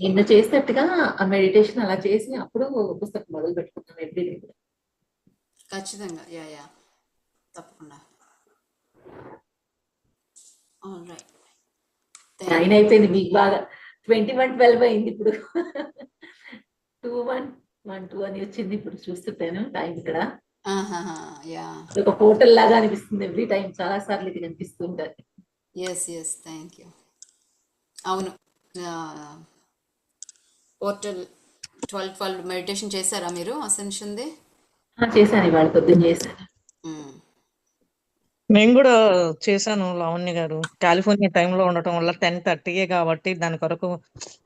నిన్న చేసినట్టుగా ఆ మెడిటేషన్ అలా చేసి అప్పుడు పుస్తకం మొదలు పెట్టుకుంటాం ఎవ్రీడే. ఖచ్చితంగా యా యా తప్పకుండా. 9 అయిపోయింది, మీకు బాగా 21:12 అయింది. ఇప్పుడు 21:12 అని వచ్చింది. ఇప్పుడు చూస్తుంటాను టైం ఇక్కడ ఒక పోర్టల్ లాగా అనిపిస్తుంది. ఎవ్రీ టైం చాలా సార్లు ఇది కనిపిస్తుంటది. Yes thank you. అవును, పోర్టల్ 12 మెడిటేషన్ చేశారా మీరు అసెన్షన్ది? చేశాను, ఇవాళ పొద్దున్న చేశాను. నేను కూడా చేశాను లావణ్య గారు. కాలిఫోర్నియా టైంలో ఉండటం వల్ల 10:30 కాబట్టి దాని కొరకు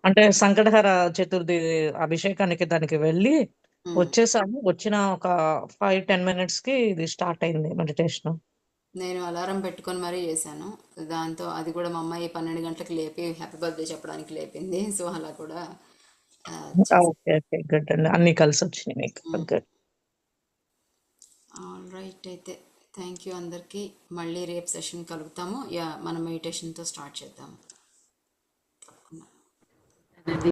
అంటే సంకటహర చతుర్థి అభిషేకానికి దానికి వెళ్ళి వచ్చేసాము. వచ్చిన ఒక 5-10 minutes కి ఇది స్టార్ట్ అయింది మెడిటేషన్. నేను అలారం పెట్టుకొని మరీ చేశాను. దాంతో అది కూడా మా అమ్మాయి 12 గంటలకు లేపి హ్యాపీ బర్త్డే చెప్పడానికి లేపింది. సో అలా కూడా ఓకే ఓకే గుడ్ అండి, అన్ని కలిసి వచ్చినాయి మీకు. గుడ్. రైట్, అయితే థ్యాంక్ యూ అందరికీ. మళ్ళీ రేపు సెషన్ కలుగుతాము. యా మనం మెడిటేషన్తో స్టార్ట్ చేద్దాము.